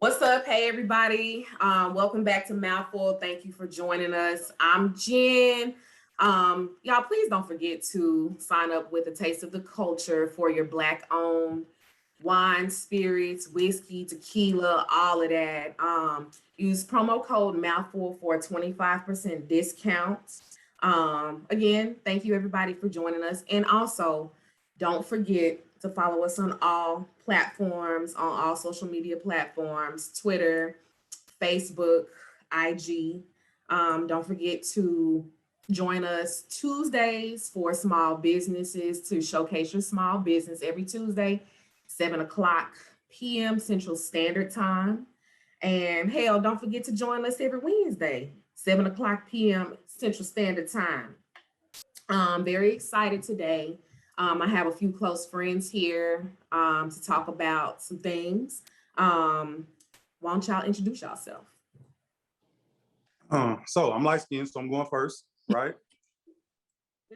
What's up? Hey, everybody. Welcome back to Mouthful. Thank you for joining us. I'm Jen. Y'all, please don't forget to sign up with a Taste of the Culture for your Black-owned wine, spirits, whiskey, tequila, all of that. Use promo code Mouthful for a 25% discount. Again, thank you, everybody, for joining us. And also, don't forget to follow us on all platforms, on all social media platforms, Twitter, Facebook, IG. Don't forget to join us Tuesdays for small businesses to showcase your small business every Tuesday, 7 o'clock p.m. Central Standard Time. And hell, don't forget to join us every Wednesday, 7 o'clock p.m. Central Standard Time. I'm very excited today. I have a few close friends here to talk about some things. Why don't y'all introduce yourself? So I'm light skinned, so I'm going first, right?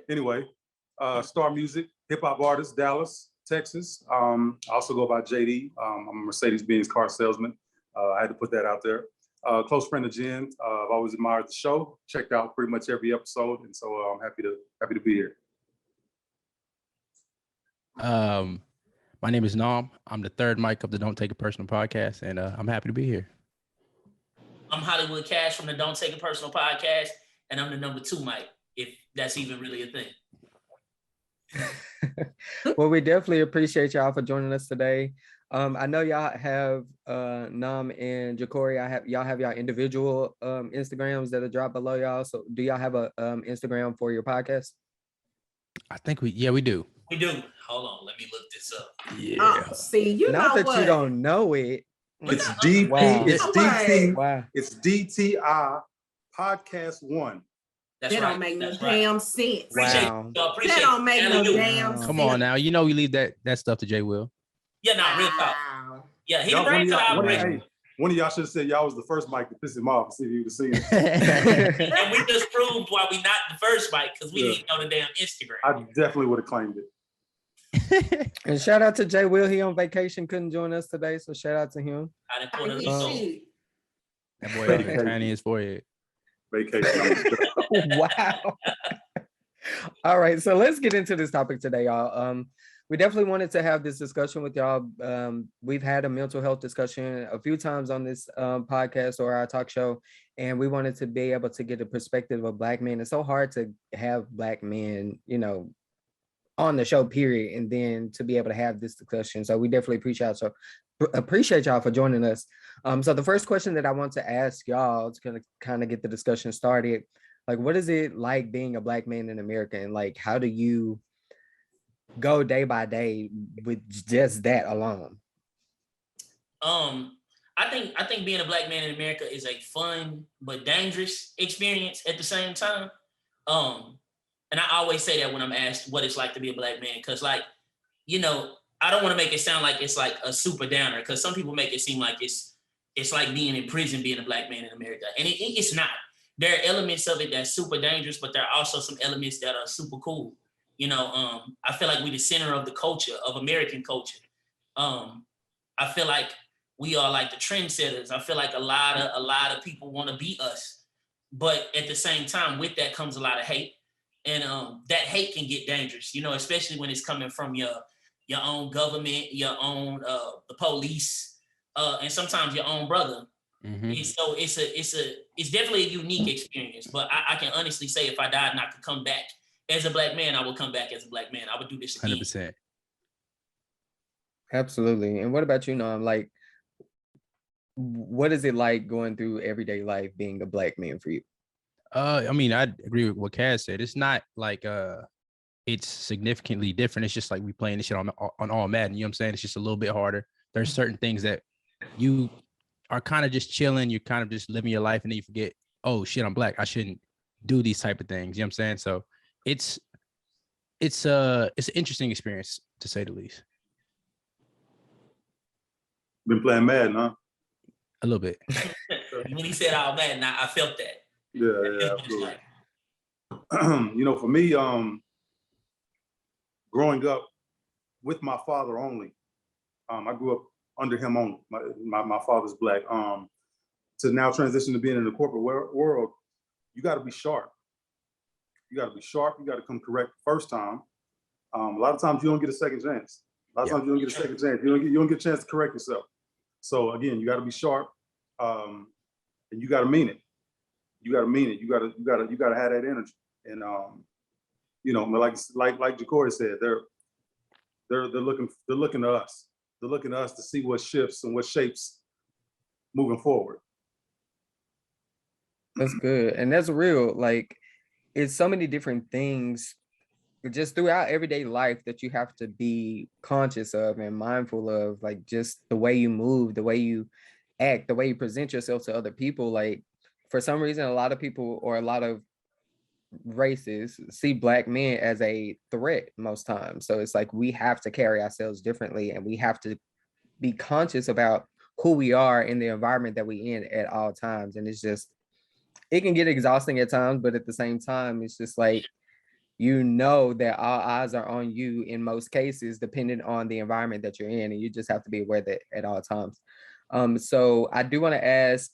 Anyway, Star Music, hip hop artist, Dallas, Texas. I also go by JD. I'm a Mercedes-Benz car salesman. I had to put that out there. Close friend of Jen. I've always admired the show. Checked out pretty much every episode, and so I'm happy to be here. My name is Nam. I'm the third mic of the Don't Take It Personal podcast, and I'm happy to be here. I'm Hollywood Cash from the Don't Take It Personal podcast, and I'm the number 2 mic, if that's even really a thing. Well, we definitely appreciate y'all for joining us today. I know y'all have Nam and Jacory. Y'all have y'all individual Instagrams that are dropped below y'all. So do y'all have a Instagram for your podcast? I think we do. We do. Hold on, let me look this up. Yeah. See, you Not know that what? you don't know it. It's DP. Wow. It's DT. Wow. It's DTI Podcast 1. That's That right. don't make no That's damn right. sense. Wow. Appreciate That don't make no you. damn sense. Come on now. You know we leave that stuff to Jay Will. Yeah, not real talk. Wow. Yeah, he brings it out. One of y'all should have said y'all was the first mic to piss him off and see if he would have seen it. And we just proved why we not the first mic, because we didn't know the damn Instagram. I definitely would have claimed it. And shout out to Jay Will. He on vacation, couldn't join us today. So shout out to him. I didn't pull it Shit. That boy out here tanning his forehead. Vacation. Wow. All right, so let's get into this topic today, y'all. We definitely wanted to have this discussion with y'all. We've had a mental health discussion a few times on this podcast or our talk show, and we wanted to be able to get a perspective of Black men. It's so hard to have Black men, on the show, period, and then to be able to have this discussion. So we definitely appreciate y'all for joining us. So the first question that I want to ask y'all to kind of get the discussion started, like, what is it like being a Black man in America, and like, how do you go day by day with just that alone? I think being a Black man in America is a fun but dangerous experience at the same time. And I always say that when I'm asked what it's like to be a Black man, because I don't want to make it sound like it's like a super downer, because some people make it seem like it's like being in prison, being a Black man in America, and it's not. There are elements of it that's super dangerous, but there are also some elements that are super cool. I feel like we're the center of the culture, of American culture. I feel like we are like the trendsetters. I feel like a lot of people want to be us, but at the same time, with that comes a lot of hate, and that hate can get dangerous. Especially when it's coming from your own government, your own the police, and sometimes your own brother. Mm-hmm. So it's definitely a unique experience. But I can honestly say, if I died and I could come back as a Black man, I would come back as a Black man. I would do this again. 100%. Absolutely. And what about you, Nam? Like, what is it like going through everyday life being a Black man for you? I agree with what Kaz said. It's not like it's significantly different. It's just like we playing this shit on all Madden. You know what I'm saying? It's just a little bit harder. There's certain things that you are kind of just chilling. You're kind of just living your life, and then you forget, oh shit, I'm Black. I shouldn't do these type of things. You know what I'm saying? So it's an interesting experience, to say the least. Been playing Madden, huh? A little bit. When he said all that, I felt that. Yeah, absolutely. For me, growing up with my father only, I grew up under him only. My father's Black. To now transition to being in the corporate world, you got to be sharp. You got to be sharp. You got to come correct first time. A lot of times you don't get a second chance. A lot of times you don't get a second chance. You don't get a chance to correct yourself. So again, you got to be sharp, and you got to mean it. You got to mean it. You got to have that energy. And you know, like Jacory said, they're looking to us. They're looking to us to see what shifts and what shapes moving forward. That's good. And that's real. Like, it's so many different things just throughout everyday life that you have to be conscious of and mindful of, like just the way you move, the way you act, the way you present yourself to other people. Like, for some reason, a lot of people or a lot of races see Black men as a threat most times. So it's like we have to carry ourselves differently, and we have to be conscious about who we are in the environment that we in at all times. And it's just, it can get exhausting at times, but at the same time, it's just like, you know that all eyes are on you in most cases, depending on the environment that you're in, and you just have to be aware that at all times. So I do want to ask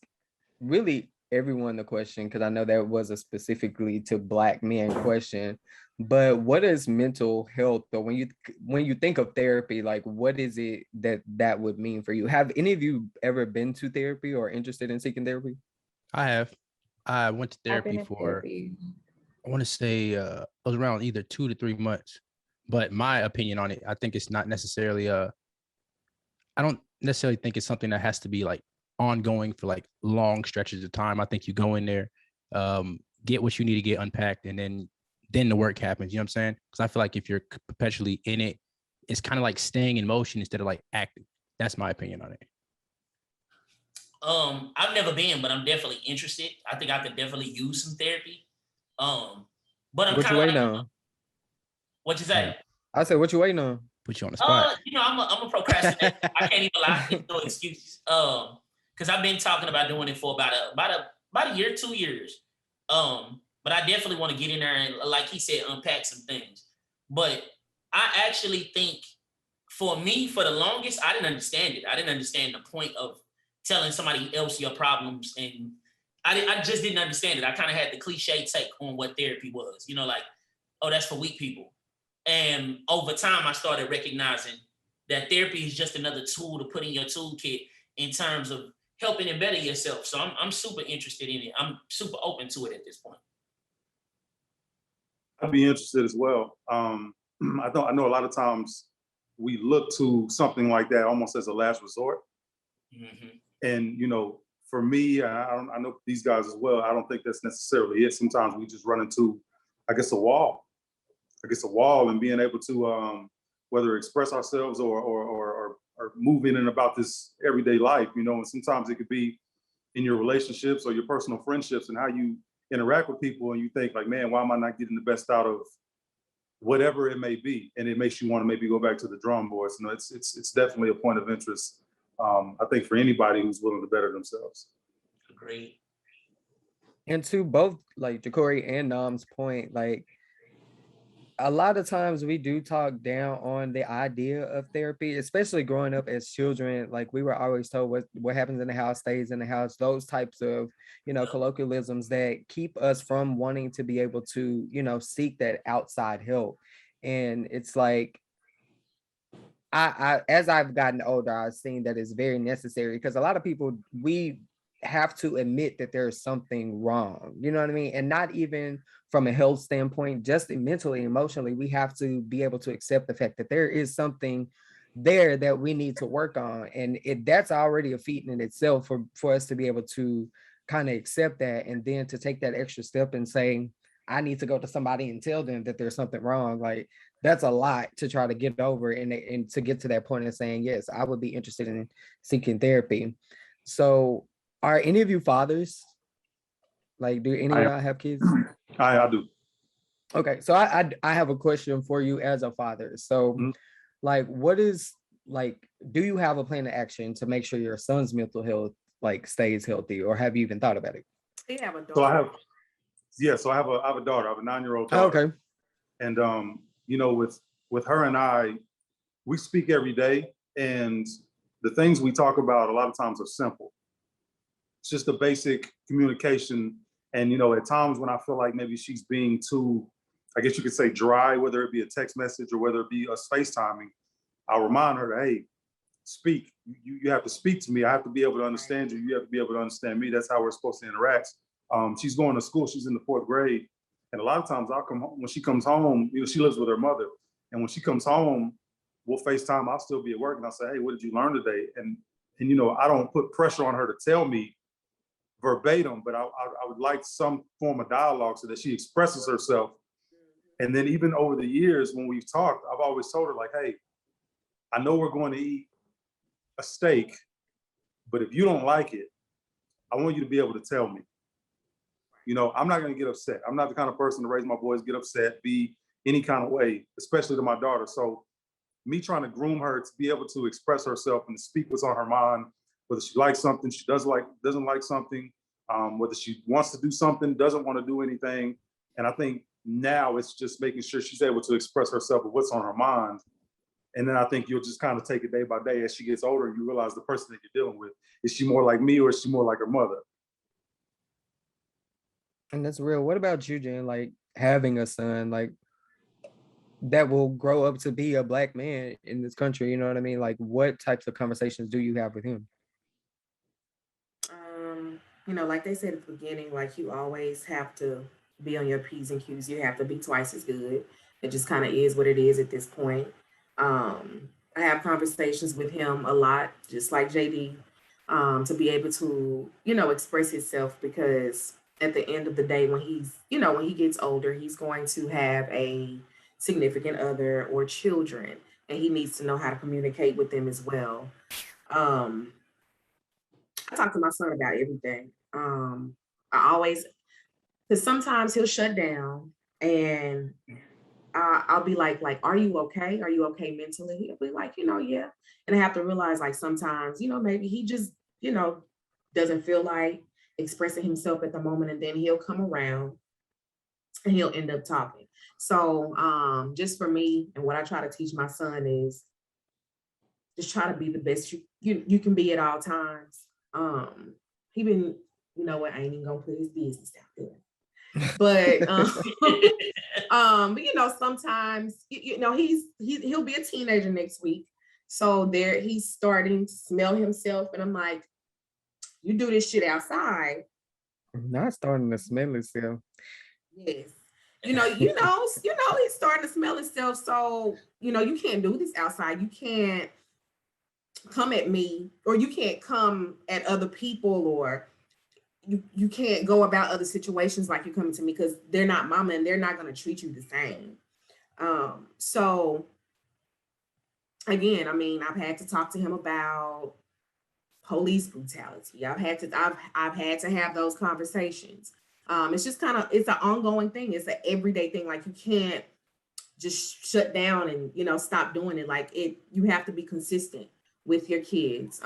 really everyone the question, because I know that was a specifically to Black men question, but what is mental health? Or when you think of therapy, like what is it that would mean for you? Have any of you ever been to therapy or interested in seeking therapy? I have. I went to I've been therapy in for, therapy. I want to say it was around either 2 to 3 months. But my opinion on it, I think it's not necessarily I don't necessarily think it's something that has to be like ongoing for like long stretches of time. I think you go in there, get what you need to get unpacked, and then the work happens. You know what I'm saying? Because I feel like if you're perpetually in it, it's kind of like staying in motion instead of like acting. That's my opinion on it. I've never been, but I'm definitely interested. I think I could definitely use some therapy. But I'm What you kind of waiting like, on? what you say? I said, what you waiting on? Put you on the spot. You know, I'm a procrastinator. I can't even lie. There's no excuses. Because I've been talking about doing it for about a year, 2 years. But I definitely want to get in there and, like he said, unpack some things. But I actually think, for me, for the longest, I didn't understand it. I didn't understand the point of telling somebody else your problems, and I just didn't understand it. I kind of had the cliche take on what therapy was. You know, like, oh, that's for weak people. And over time, I started recognizing that therapy is just another tool to put in your toolkit in terms of helping and better yourself. So I'm super interested in it. I'm super open to it at this point. I'd be interested as well. I know a lot of times we look to something like that almost as a last resort. Mm-hmm. And, you know, for me, I know these guys as well, I don't think that's necessarily it. Sometimes we just run into, I guess, a wall and being able to, whether express ourselves or move in and about this everyday life, you know, and sometimes it could be in your relationships or your personal friendships and how you interact with people, and you think like, man, why am I not getting the best out of whatever it may be? And it makes you want to maybe go back to the drawing board. So, no, it's definitely a point of interest. I think for anybody who's willing to better themselves. Agreed. And to both like Jacory and Nam's point, like a lot of times we do talk down on the idea of therapy, especially growing up as children. Like we were always told what happens in the house stays in the house, those types of, you know, colloquialisms that keep us from wanting to be able to, you know, seek that outside help. And it's like, I as I've gotten older, I've seen that it's very necessary, because a lot of people, we have to admit that there's something wrong, you know what I mean? And not even from a health standpoint, just mentally, emotionally, we have to be able to accept the fact that there is something there that we need to work on. And that's already a feat in itself for us to be able to kind of accept that, and then to take that extra step and say, I need to go to somebody and tell them that there's something wrong. Like, that's a lot to try to get over, and to get to that point of saying, yes, I would be interested in seeking therapy. So are any of you fathers? Like, do any of y'all have kids? I do. Okay, so I have a question for you as a father. So like, what is, like, do you have a plan of action to make sure your son's mental health like stays healthy, or have you even thought about it? They have a daughter. So I have a daughter. I have a 9-year-old daughter. Okay. And you know, with her and I, we speak every day, and the things we talk about a lot of times are simple. It's just the basic communication. And, at times when I feel like maybe she's being too, I guess you could say, dry, whether it be a text message or whether it be us FaceTiming, I'll remind her, hey, speak. You have to speak to me. I have to be able to understand you. You have to be able to understand me. That's how we're supposed to interact. She's going to school. She's in the 4th grade. And a lot of times I'll come home, when she comes home, she lives with her mother. And when she comes home, we'll FaceTime. I'll still be at work and I'll say, hey, what did you learn today? And I don't put pressure on her to tell me verbatim, but I would like some form of dialogue so that she expresses herself. And then even over the years when we've talked, I've always told her like, hey, I know we're going to eat a steak, but if you don't like it, I want you to be able to tell me. I'm not going to get upset. I'm not the kind of person to raise my boys, get upset, be any kind of way, especially to my daughter. So me trying to groom her to be able to express herself and speak what's on her mind, whether she likes something, she doesn't like something, whether she wants to do something, doesn't want to do anything. And I think now it's just making sure she's able to express herself with what's on her mind. And then I think you'll just kind of take it day by day as she gets older and you realize the person that you're dealing with, is she more like me or is she more like her mother? And that's real. What about you, Jen? Like having a son, like that will grow up to be a Black man in this country, you know what I mean? Like what types of conversations do you have with him? Like they said at the beginning, like you always have to be on your P's and Q's. You have to be twice as good. It just kind of is what it is at this point. I have conversations with him a lot, just like JD, to be able to, express himself, because at the end of the day, when when he gets older, he's going to have a significant other or children, and he needs to know how to communicate with them as well. I talk to my son about everything. I always, because sometimes he'll shut down and I'll be like, are you okay? Are you okay mentally? He'll be like, yeah. And I have to realize, like, sometimes, maybe he just, doesn't feel like expressing himself at the moment. And then he'll come around and he'll end up talking. So just for me, and what I try to teach my son is just try to be the best you can be at all times. He been, what, I ain't even gonna put his business out there. But but sometimes he'll be a teenager next week. So there he's starting to smell himself, and I'm like, you do this shit outside. Not starting to smell himself. Yes. He's starting to smell himself. So, you can't do this outside. You can't come at me, or you can't come at other people, or you can't go about other situations like you're coming to me, because they're not mama and they're not going to treat you the same. So again, I've had to talk to him about police brutality. I've had to have those conversations. It's just it's an ongoing thing. It's an everyday thing. Like you can't just shut down and stop doing it. Like you have to be consistent with your kids,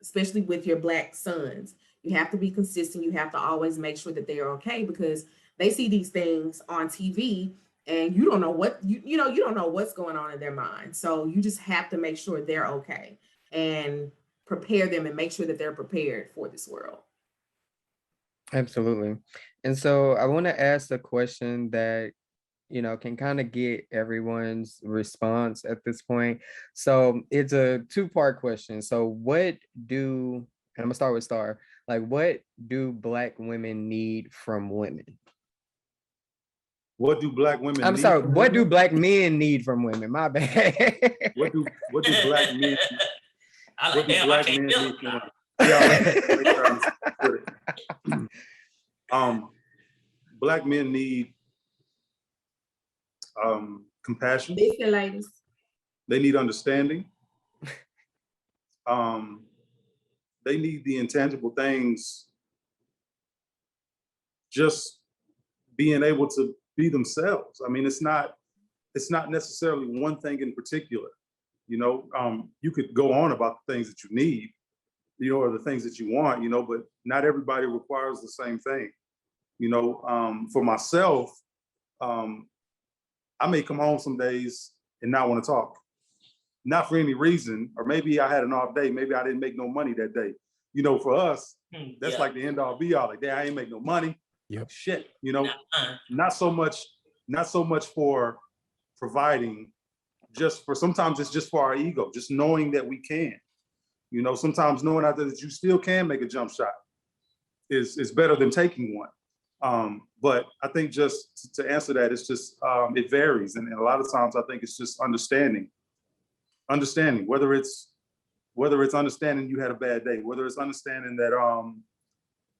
especially with your Black sons. You have to be consistent. You have to always make sure that they are okay, because they see these things on TV and you don't know what you don't know what's going on in their mind. So you just have to make sure they're okay and prepare them and make sure that they're prepared for this world. Absolutely. And so I want to ask a question that can kind of get everyone's response at this point. So it's a 2-part question. So I'm gonna start with Star. Like, what do Black women need from women? What do Black women I'm need sorry, from what do women? Black men need from women? My bad. What do Black men I what like, do damn, I Black can't men feel need it. from women? Yeah, make sure I'm good. Black men need compassion. Listen, ladies. They need understanding. They need the intangible things, just being able to be themselves. It's not necessarily one thing in particular. You could go on about the things that you need, or the things that you want, but not everybody requires the same thing. For myself, I may come home some days and not want to talk. not for any reason, or maybe I had an off day, maybe I didn't make no money that day. You know, for us, that's like the end all be all. Like, damn, I ain't make no money. Yep. Shit, you know, not so much for providing, just for, sometimes it's just for our ego, just knowing that we can. You know, sometimes knowing out there that you still can make a jump shot is better than taking one. But I think just to answer that, it's just it varies, and a lot of times I think it's just understanding, whether it's understanding you had a bad day, whether it's understanding that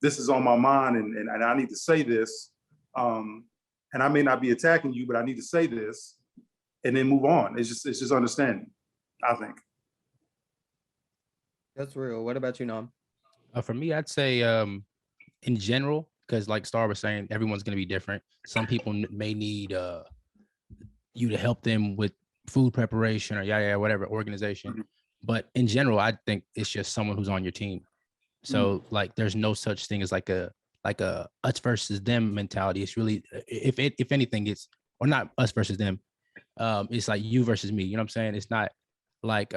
this is on my mind and I need to say this, and I may not be attacking you, but I need to say this, and then move on. It's just understanding, I think. That's real. What about you, Nam? For me, I'd say in general, because like Star was saying, everyone's going to be different. Some people may need you to help them with food preparation or whatever organization. But in general, I think it's just someone who's on your team. So like, there's no such thing as like a us versus them mentality. It's really, if anything, it's, or not us versus them. It's like you versus me. You know what I'm saying? It's not like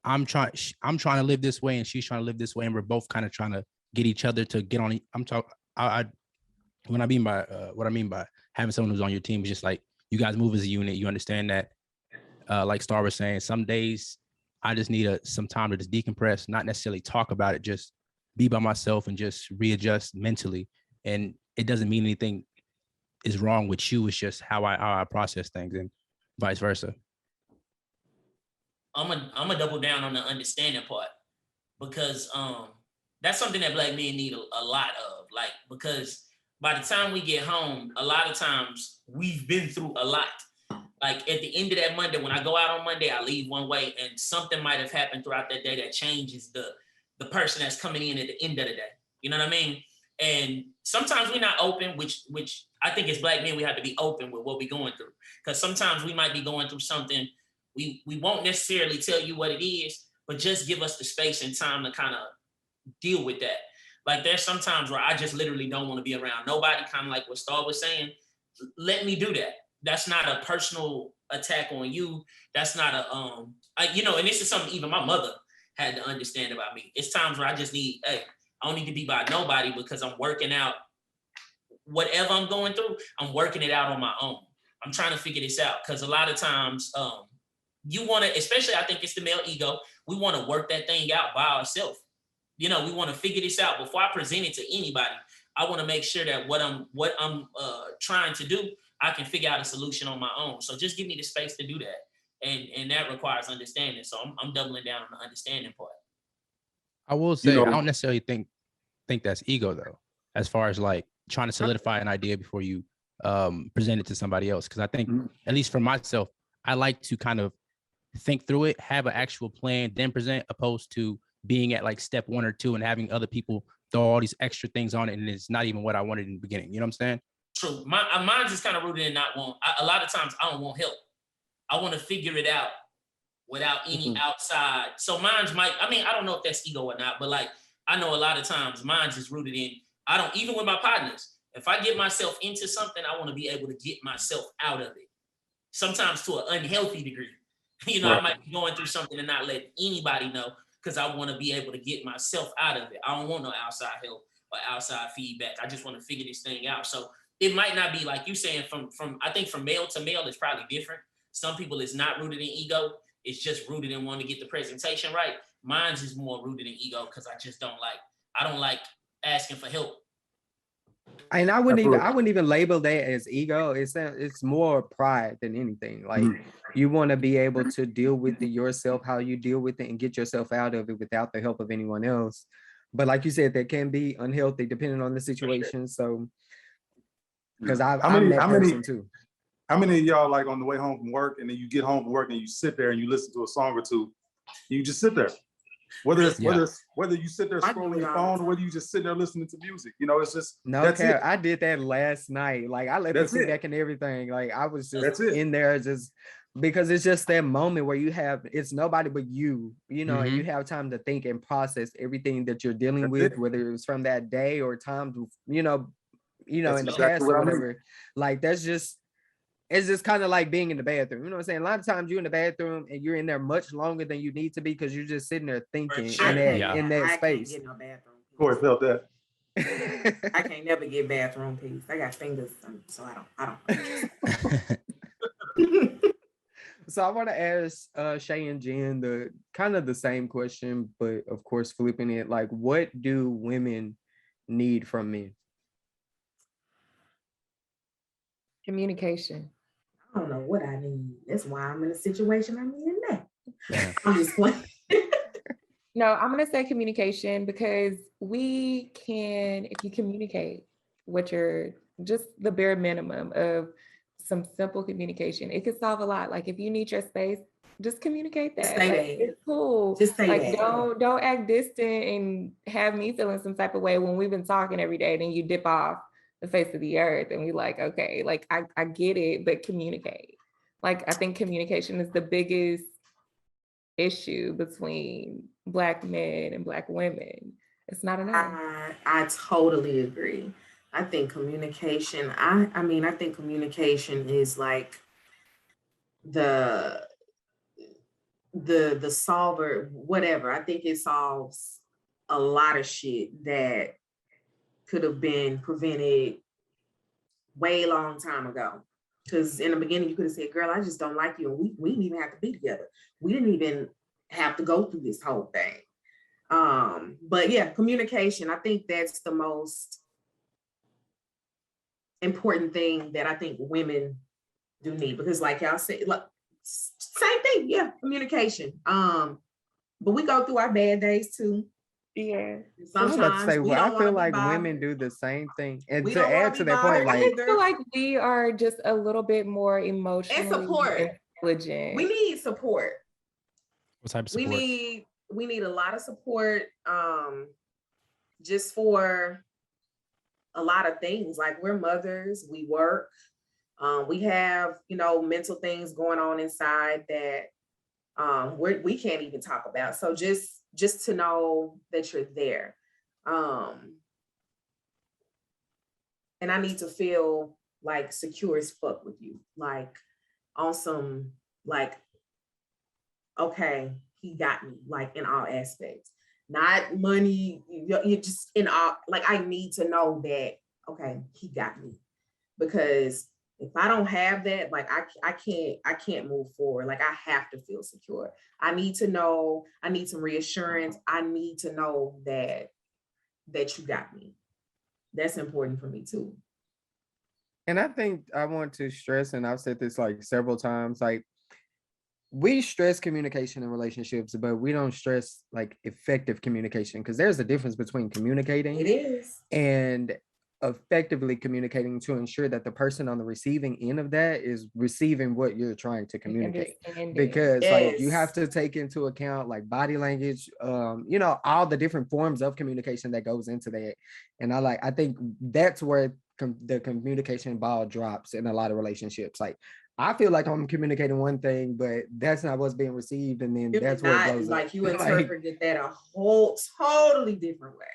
I'm trying to live this way and she's trying to live this way, and we're both kind of trying to get each other to get on. What I mean by having someone who's on your team is just like, you guys move as a unit. You understand that, like Star was saying, some days I just need some time to just decompress, not necessarily talk about it, just be by myself and just readjust mentally. And it doesn't mean anything is wrong with you. It's just how I process things, and vice versa. I'm gonna double down on the understanding part, because that's something that Black men need a lot of. Like, because by the time we get home, a lot of times we've been through a lot. Like, at the end of that Monday, when I go out on Monday, I leave one way, and something might have happened throughout that day that changes the person that's coming in at the end of the day. You know what I mean? And sometimes we're not open, which I think as Black men, we have to be open with what we're going through. Because sometimes we might be going through something, we won't necessarily tell you what it is, but just give us the space and time to kind of deal with that. Like, there's sometimes where I just literally don't want to be around nobody, kind of like what Star was saying. Let me do that. That's not a personal attack on you. That's not and this is something even my mother had to understand about me. It's times where I just need, hey, I don't need to be by nobody, because I'm working out whatever I'm going through. I'm working it out on my own. I'm trying to figure this out, because a lot of times you want to, especially I think it's the male ego, we want to work that thing out by ourselves. You know, we want to figure this out before I present it to anybody. I want to make sure that what I'm trying to do, I can figure out a solution on my own. So just give me the space to do that. And that requires understanding. So I'm doubling down on the understanding part. I will say, I don't necessarily think that's ego though, as far as like trying to solidify an idea before you present it to somebody else. Because I think, at least for myself, I like to kind of think through it, have an actual plan, then present, opposed to being at like step 1 or 2 and having other people throw all these extra things on it, and it's not even what I wanted in the beginning. You know what I'm saying? True. Mine's is kind of rooted in not want. A lot of times I don't want help. I want to figure it out without any outside. So mine's I don't know if that's ego or not, but like, I know a lot of times mine's is rooted in, I don't, even with my partners, if I get myself into something, I want to be able to get myself out of it. Sometimes to an unhealthy degree. Right. I might be going through something and not let anybody know, because I want to be able to get myself out of it. I don't want no outside help or outside feedback. I just want to figure this thing out. So it might not be like you saying from I think from male to male, it's probably different. Some people, it's not rooted in ego. It's just rooted in wanting to get the presentation right. Mine's is more rooted in ego, because I don't like asking for help. And I wouldn't even label that as ego. It's more pride than anything. Like, you want to be able to deal with it yourself, how you deal with it, and get yourself out of it without the help of anyone else. But like you said, that can be unhealthy depending on the situation. So, because I'm that person too. How many of y'all, like, on the way home from work, and then you get home from work and you sit there and you listen to a song or two, you just sit there? Whether you sit there scrolling your phone, or whether you just sit there listening to music, it's just I did that last night. Like, I let it back and everything. Like, I was just in there, just because it's just that moment where it's nobody but you, and you have time to think and process everything that you're dealing with, whether it was from that day or time to, in the past or whatever. Like, that's just, it's just kind of like being in the bathroom. You know what I'm saying? A lot of times you're in the bathroom and you're in there much longer than you need to be because you're just sitting there thinking sure. in that Yeah. in that I can't space. get no bathroom. Corey felt that. I can't never get bathroom peace. I got fingers, so I don't. So I want to ask Shay and Jen the kind of the same question, but of course flipping it. Like, what do women need from men? Communication. I don't know what I need. That's why I'm in the situation I'm in now. Yeah. I'm just playing. No, I'm going to say communication because we can, if you communicate what you're just the bare minimum of some simple communication, it could solve a lot. Like if you need your space, just communicate that. Say Like, that. it's cool. Just say like that. don't act distant and have me feeling some type of way when we've been talking every day. Then you dip off the face of the earth and we like, okay, like I get it, but communicate. Like I think communication is the biggest issue between Black men and Black women. It's not enough. I totally agree. I think communication, I think communication is like the solver, whatever. I think it solves a lot of shit that could have been prevented way long time ago. Because in the beginning, you could have said, girl, I just don't like you. And we didn't even have to be together. We didn't even have to go through this whole thing. But yeah, communication, I think that's the most important thing that I think women do need. Because like y'all said, like, same thing, yeah, communication. But we go through our bad days too. Yeah. I was about to Sometimes say, we well, don't I feel wanna be like women bothered. do the same thing. And We to don't wanna add be to that point, bothered I like, just feel like we are just a little bit more emotionally support. intelligent. We need support. What type of We support? need a lot of support, just for a lot of things. Like we're mothers, we work, we have, mental things going on inside that we can't even talk about. So just to know that you're there. And I need to feel like secure as fuck with you. Like on some, like, okay, he got me, like in all aspects. Not money, you just in all, like I need to know that, okay, he got me. Because if I don't have that, like I can't move forward. Like I have to feel secure. I need to know, I need some reassurance. I need to know that you got me. That's important for me too. and I think I want to stress, and I've said this like several times, like we stress communication in relationships, but we don't stress like effective communication because there's a difference between communicating It is. and effectively communicating to ensure that the person on the receiving end of that is receiving what you're trying to communicate. Understanding. Because like you Yes. have to take into account like body language, all the different forms of communication that goes into that. And I think that's where the communication ball drops in a lot of relationships. Like I feel like I'm communicating one thing, but that's not what's being received, and then that's where it Not goes like up. you Like, interpreted that a whole totally different way.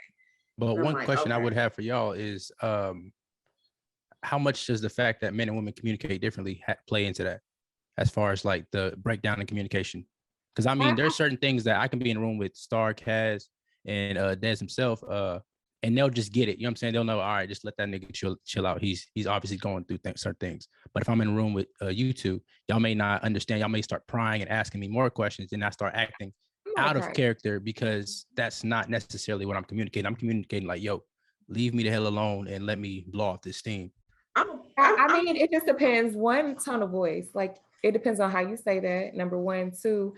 But And I'm one like, question I would okay. have for y'all is how much does the fact that men and women communicate differently play into that as far as like the breakdown in communication? Because I mean, there's certain things that I can be in a room with Star, Kaz, and Dez himself, and they'll just get it. You know what I'm saying? They'll know, all right, just let that nigga chill out. He's obviously going through certain things. But if I'm in a room with you two, y'all may not understand. Y'all may start prying and asking me more questions, and I start acting out of character because that's not necessarily what I'm communicating. I'm communicating like, yo, leave me the hell alone and let me blow off this steam. I mean, it just depends. One, tone of voice. Like it depends on how you say that. Number one. Two,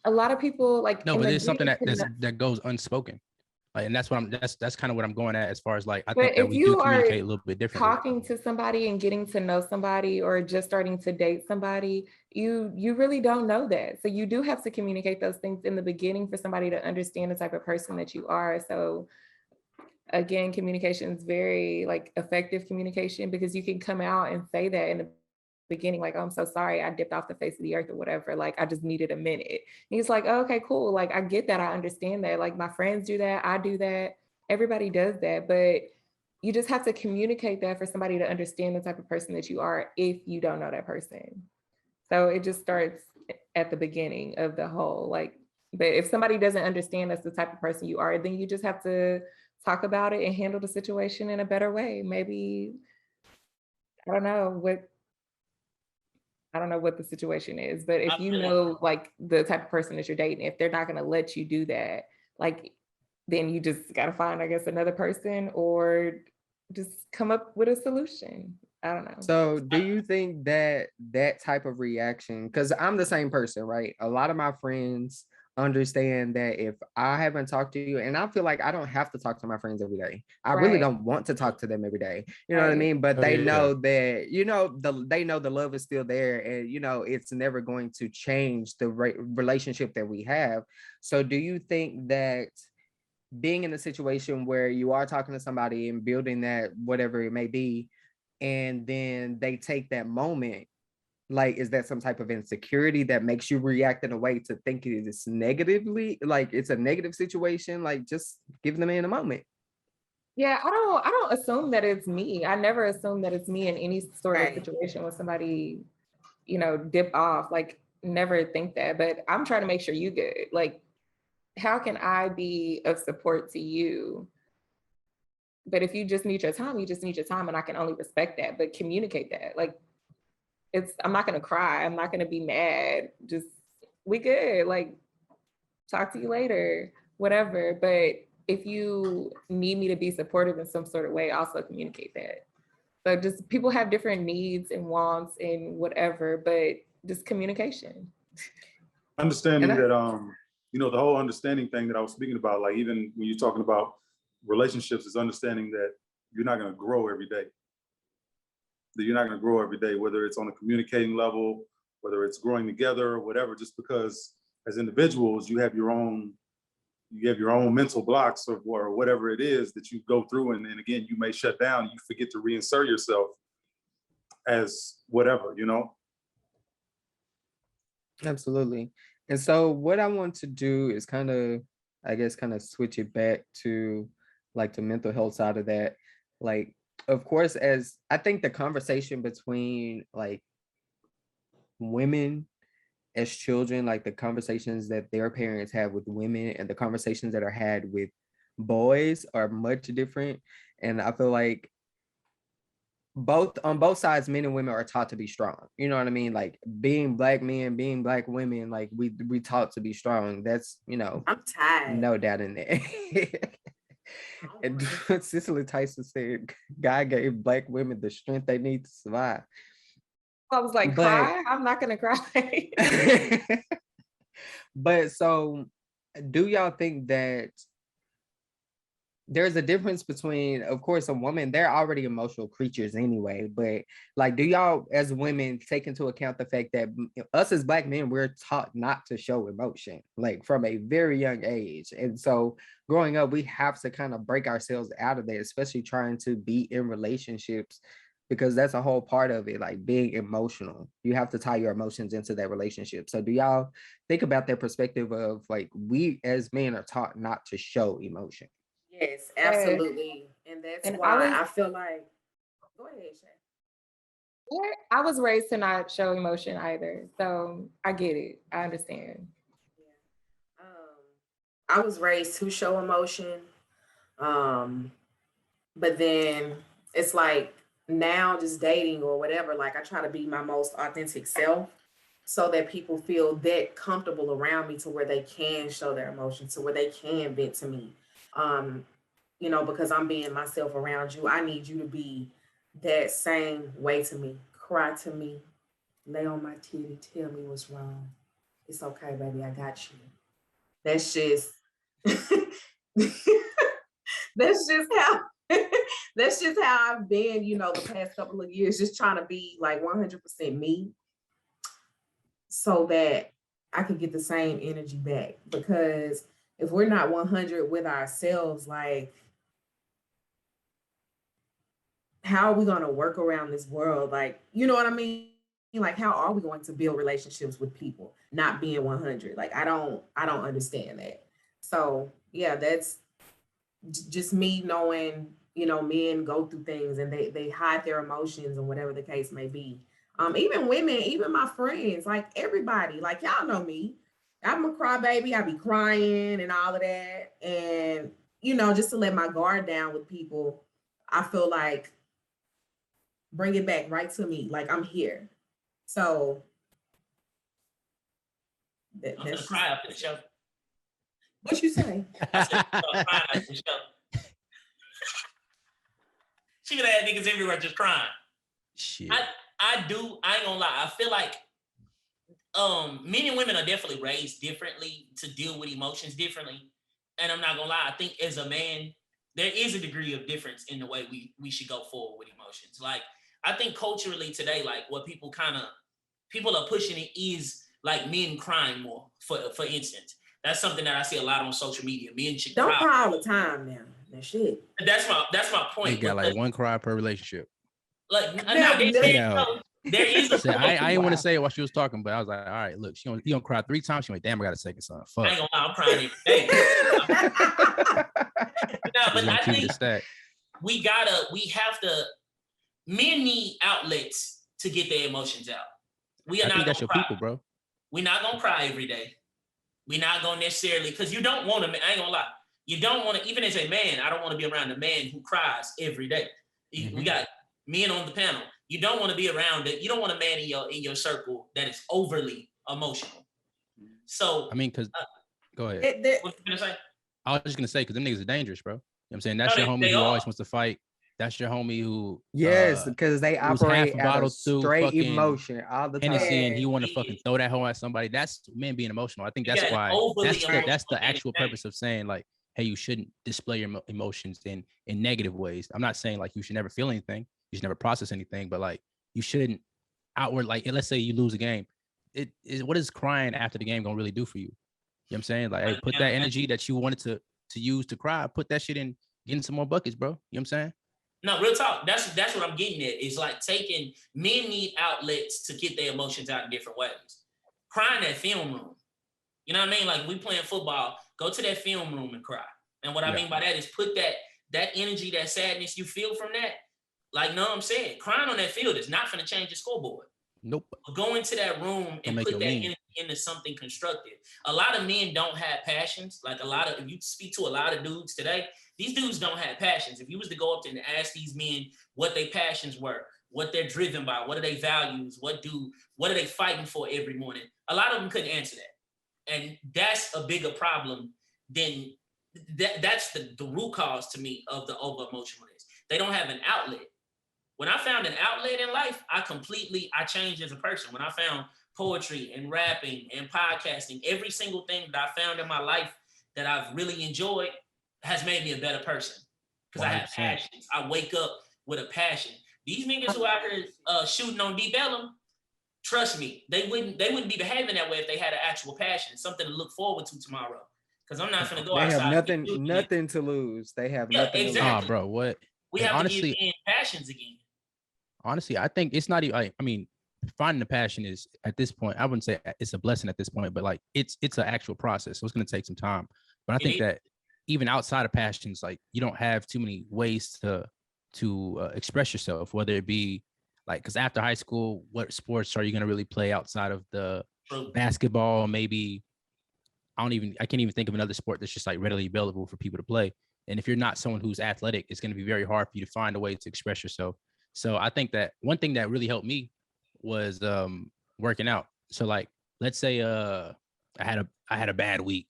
a lot of people like No, but there's something that goes unspoken. Like, and that's what that's kind of what I'm going at as far as like I think that we do communicate a little bit differently. Talking to somebody and getting to know somebody or just starting to date somebody, you really don't know that. So you do have to communicate those things in the beginning for somebody to understand the type of person that you are. So again, communication is very like effective communication because you can come out and say that in the beginning, like, oh, I'm so sorry, I dipped off the face of the earth or whatever. Like, I just needed a minute. And he's like, oh, okay, cool. Like, I get that. I understand that. Like, my friends do that. I do that. Everybody does that. But you just have to communicate that for somebody to understand the type of person that you are if you don't know that person. So it just starts at the beginning of the whole, like, but if somebody doesn't understand that's the type of person you are, then you just have to talk about it and handle the situation in a better way. Maybe, I don't know what, I don't know what the situation is, but if I you feel know, like the type of person that you're dating, if they're not going to let you do that, like, then you just got to find, I guess, another person or just come up with a solution. I don't know. So do you think that that type of reaction, because I'm the same person, right? A lot of my friends understand that if I haven't talked to you, and I feel like I don't have to talk to my friends every day. I really Right. don't want to talk to them every day. You know what I Right. mean? But Oh, they yeah. know that, they know the love is still there, and it's never going to change the relationship that we have. So do you think that being in a situation where you are talking to somebody and building that, whatever it may be, and then they take that moment, like, is that some type of insecurity that makes you react in a way to think it is negatively, like it's a negative situation? Like, just give them in a moment. Yeah, I don't assume that it's me. I never assume that it's me in any sort of Right. situation when somebody, dip off. Like, never think that. But I'm trying to make sure you good. Like, how can I be of support to you? But if you just need your time, you just need your time, and I can only respect that. But communicate that. Like, I'm not gonna cry. I'm not gonna be mad. Just, we good. Like, talk to you later, whatever. But if you need me to be supportive in some sort of way, also communicate that. So just, people have different needs and wants and whatever, but just communication. Understanding And I, that, the whole understanding thing that I was speaking about, like even when you're talking about relationships, is understanding that you're not going to grow every day. That you're not going to grow every day, whether it's on a communicating level, whether it's growing together or whatever, just because as individuals, you have your own mental blocks or whatever it is that you go through. And then again, you may shut down, you forget to reinsert yourself as whatever, absolutely. And so what I want to do is kind of, I guess, kind of switch it back to like the mental health side of that. Like, of course, as I think the conversation between like women as children, like the conversations that their parents have with women and the conversations that are had with boys are much different. And I feel like both sides, men and women are taught to be strong. You know what I mean? Like, being black men, being black women, like we taught to be strong. That's I'm tired. no doubt in there. And Cicely Tyson said, God gave black women the strength they need to survive. I was like, But cry? I'm not gonna cry. but so, do y'all think that there's a difference between, of course, a woman, they're already emotional creatures anyway, but like, do y'all as women take into account the fact that us as black men, we're taught not to show emotion, like from a very young age. And so growing up, we have to kind of break ourselves out of that, especially trying to be in relationships, because that's a whole part of it, like being emotional. You have to tie your emotions into that relationship. So do y'all think about that perspective of like, we as men are taught not to show emotion? Yes, Yes. absolutely. And that's And why I feel like, go ahead, Shay. I was raised to not show emotion either. So I get it. I understand. Yeah. I was raised to show emotion. Um, but then it's like now just dating or whatever, like I try to be my most authentic self so that people feel that comfortable around me to where they can show their emotions, to where they can vent to me. Um, because I'm being myself around you, I need you to be that same way to me. Cry to me, lay on my titty, tell me what's wrong. It's okay, baby, I got you. That's just that's just how that's just how I've been, the past couple of years, just trying to be like 100% me so that I could get the same energy back. Because if we're not 100 with ourselves, like, how are we going to work around this world? Like, you know what I mean? Like, how are we going to build relationships with people not being 100? Like, I don't understand that. So yeah, that's just me knowing, men go through things and they hide their emotions and whatever the case may be. Even women, even my friends, like everybody, like y'all know me. I'm a crybaby. I be crying and all of that. And, just to let my guard down with people, I feel like bring it back right to me. Like I'm here. So I'm gonna that's cry after the show. what you say. I said, I'm gonna cry after the show. She gonna have niggas everywhere just crying. Shit. I ain't gonna lie. I feel like men and women are definitely raised differently to deal with emotions differently. And I'm not gonna lie, I think as a man, there is a degree of difference in the way we should go forward with emotions. Like I think culturally today, like what people are pushing it is like men crying more, for instance. That's something that I see a lot on social media. Men should Don't cry cry all the time now. That shit. That's my point. You got like one cry per relationship. Like Now, there is a So I didn't want to say it while she was talking, but I was like, all right, look, you gonna cry 3 times. She went, damn, I got a second son. Fuck. I ain't gonna lie, I'm crying every day. No, but I think we have to. Men need outlets to get their emotions out. We are not. That's your cry. people, bro. We're not gonna cry every day. We're not gonna necessarily, because you don't want to. I ain't gonna lie. You don't want to. Even as a man, I don't want to be around a man who cries every day. Mm-hmm. We got men on the panel. You don't want to be around it. You don't want a man in your circle that is overly emotional. So I mean, because go ahead. What you gonna say? I was just gonna say because them niggas are dangerous, bro. You know what I'm saying? That's your homie who always wants to fight. That's your homie who because they operate out of straight emotion all the time. Hennessy and he want to fucking throw that hoe at somebody. That's men being emotional. I think that's why that's the actual purpose of saying like, hey, you shouldn't display your emotions in negative ways. I'm not saying like you should never feel anything, you should never process anything, but like you shouldn't outward, like let's say you lose a game. It is what is crying after the game gonna really do for you? You know what I'm saying? Like, hey, put that energy that you wanted to use to cry, put that shit in, getting some more buckets, bro. You know what I'm saying? No, real talk. That's what I'm getting at. It's like men need outlets to get their emotions out in different ways. Crying at film room. You know what I mean? Like we playing football, go to that film room and cry. And what I mean by that is put that energy, that sadness you feel from that. Like, know what I'm saying? Crying on that field is not going to change the scoreboard. Nope. Go into that room and put that energy into something constructive. A lot of men don't have passions. Like if you speak to a lot of dudes today, these dudes don't have passions. If you was to go up to and ask these men what their passions were, what they're driven by, what are their values, what are they fighting for every morning, a lot of them couldn't answer that. And that's a bigger problem than that's the root cause to me of the over emotionalness. They don't have an outlet. When I found an outlet in life, I changed as a person. When I found poetry and rapping and podcasting, every single thing that I found in my life that I've really enjoyed has made me a better person. Because I have passions. I wake up with a passion. These niggas who out here shooting on Deep Ellum, trust me, they wouldn't be behaving that way if they had an actual passion, something to look forward to tomorrow. Because I'm not gonna go outside. They have nothing to lose. They have nothing to lose. Oh, bro, what? We have honestly, to give passions again. Honestly, I think it's not even. I mean, finding the passion is at this point. I wouldn't say it's a blessing at this point, but like it's an actual process. So it's going to take some time. But I think that even outside of passions, like you don't have too many ways to express yourself. Whether it be like, because after high school, what sports are you going to really play outside of the basketball? Maybe I can't even think of another sport that's just like readily available for people to play. And if you're not someone who's athletic, it's going to be very hard for you to find a way to express yourself. So I think that one thing that really helped me was working out. So like, let's say I had a bad week.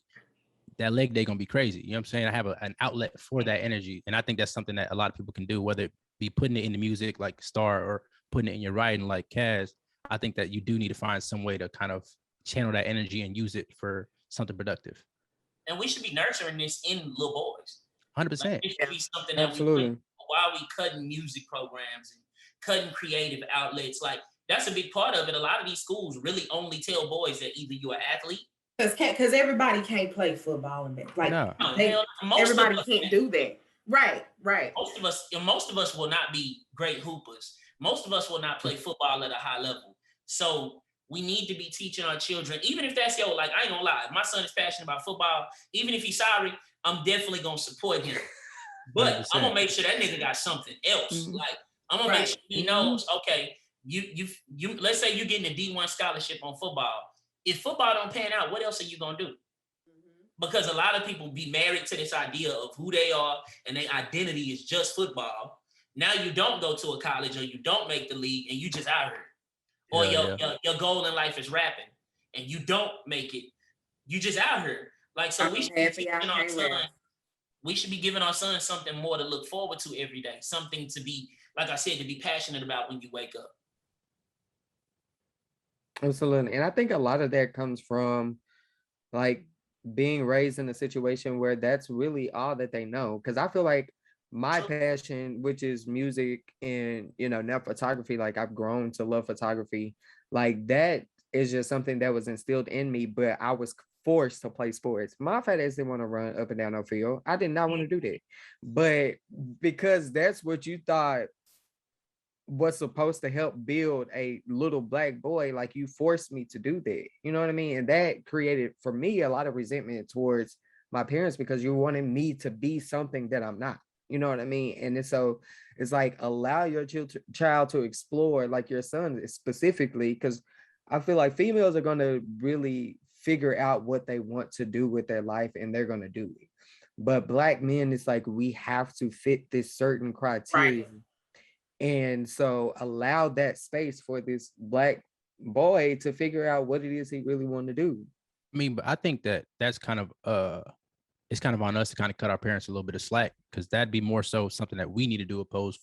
That leg day gonna be crazy. You know what I'm saying? I have an outlet for that energy. And I think that's something that a lot of people can do, whether it be putting it in the music like Star or putting it in your writing like Kaz. I think that you do need to find some way to kind of channel that energy and use it for something productive. And we should be nurturing this in little boys. 100%. Like, it should be something that absolutely. While we cutting music programs and cutting creative outlets, like that's a big part of it. A lot of these schools really only tell boys that either you're an athlete. Because everybody can't play football and that. Like everybody can't do that. Right. Most of us will not be great hoopers. Most of us will not play football at a high level. So we need to be teaching our children, even if that's like, I ain't gonna lie, if my son is passionate about football, even if he's sorry, I'm definitely gonna support him. But I'm 100%. gonna make sure that nigga got something else. Mhm. Like I'm gonna make sure he knows, okay, you let's say you're getting a D1 scholarship on football. If football don't pan out, what else are you gonna do? Because a lot of people be married to this idea of who they are and their identity is just football. Now you don't go to a college or you don't make the league and you just out here. Or Yeah, your goal in life is rapping and you don't make it. You just out here. Like, so we should be teaching our son, we should be giving our son something more to look forward to every day. Something to be, like I said, to be passionate about when you wake up. Absolutely. And I think a lot of that comes from like being raised in a situation where that's really all that they know. Cause I feel like my passion, which is music and, you know, now photography, like I've grown to love photography, like that is just something that was instilled in me, but I was forced to play sports. My fat ass didn't want to run up and down the field. I did not want to do that. But because that's what you thought was supposed to help build a little black boy, like you forced me to do that, you know what I mean? And that created for me a lot of resentment towards my parents because you wanted me to be something that I'm not, you know what I mean? And it's like allow your child to explore, like your son specifically, because I feel like females are going to really figure out what they want to do with their life and they're going to do it. But black men, it's like we have to fit this certain criteria. And so allow that space for this black boy to figure out what it is he really wanted to do. I mean, but I think that that's kind of it's kind of on us to kind of cut our parents a little bit of slack, because that'd be more so something that we need to do opposed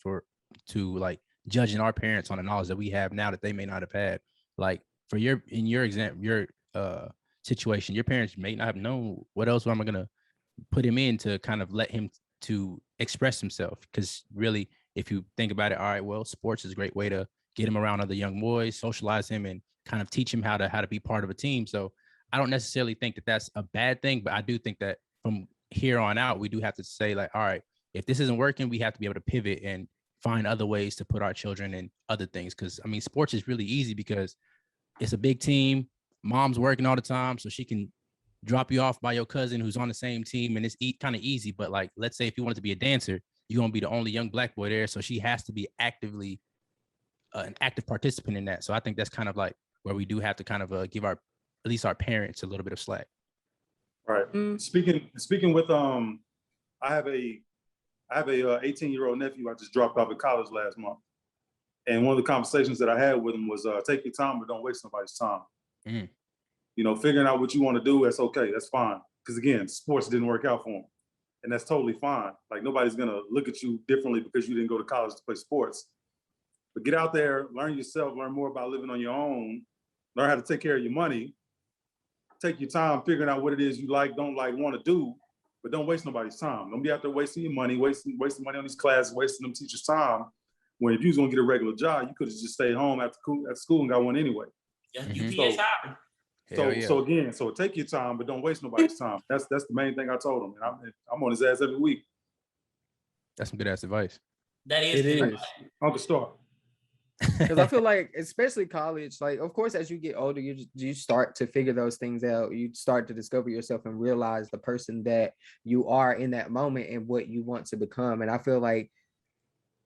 to like judging our parents on the knowledge that we have now that they may not have had. Like for in your example, your situation, your parents may not have known what else am I gonna put him in to kind of let him to express himself. Because really, if you think about it, all right, well, sports is a great way to get him around other young boys, socialize him, and kind of teach him how to be part of a team. So I don't necessarily think that that's a bad thing, but I do think that from here on out, we do have to say like, all right, if this isn't working, we have to be able to pivot and find other ways to put our children in other things. Because I mean, sports is really easy because it's a big team. Mom's working all the time, so she can drop you off by your cousin who's on the same team, and it's kind of easy. But like, let's say if you wanted to be a dancer, you're gonna be the only young black boy there, so she has to be actively an active participant in that. So I think that's kind of like where we do have to kind of give at least our parents a little bit of slack. Right. Speaking with I have a 18-year-old nephew I just dropped off at college last month, and one of the conversations that I had with him was take your time, but don't waste nobody's time. You know, figuring out what you want to do, that's okay, that's fine. Because again, sports didn't work out for him. And that's totally fine. Like nobody's gonna look at you differently because you didn't go to college to play sports. But get out there, learn yourself, learn more about living on your own, learn how to take care of your money, take your time figuring out what it is you like, don't like, want to do, but don't waste nobody's time. Don't be out there wasting your money, wasting money on these classes, wasting them teachers' time. When if you was gonna get a regular job, you could have just stayed home after school and got one anyway. Yeah, UPS hiring. So take your time, but don't waste nobody's time. That's the main thing I told him, and I'm on his ass every week. That's some good ass advice. That is It is. Uncle Star. Because I feel like, especially college, like of course, as you get older, you start to figure those things out. You start to discover yourself and realize the person that you are in that moment and what you want to become. And I feel like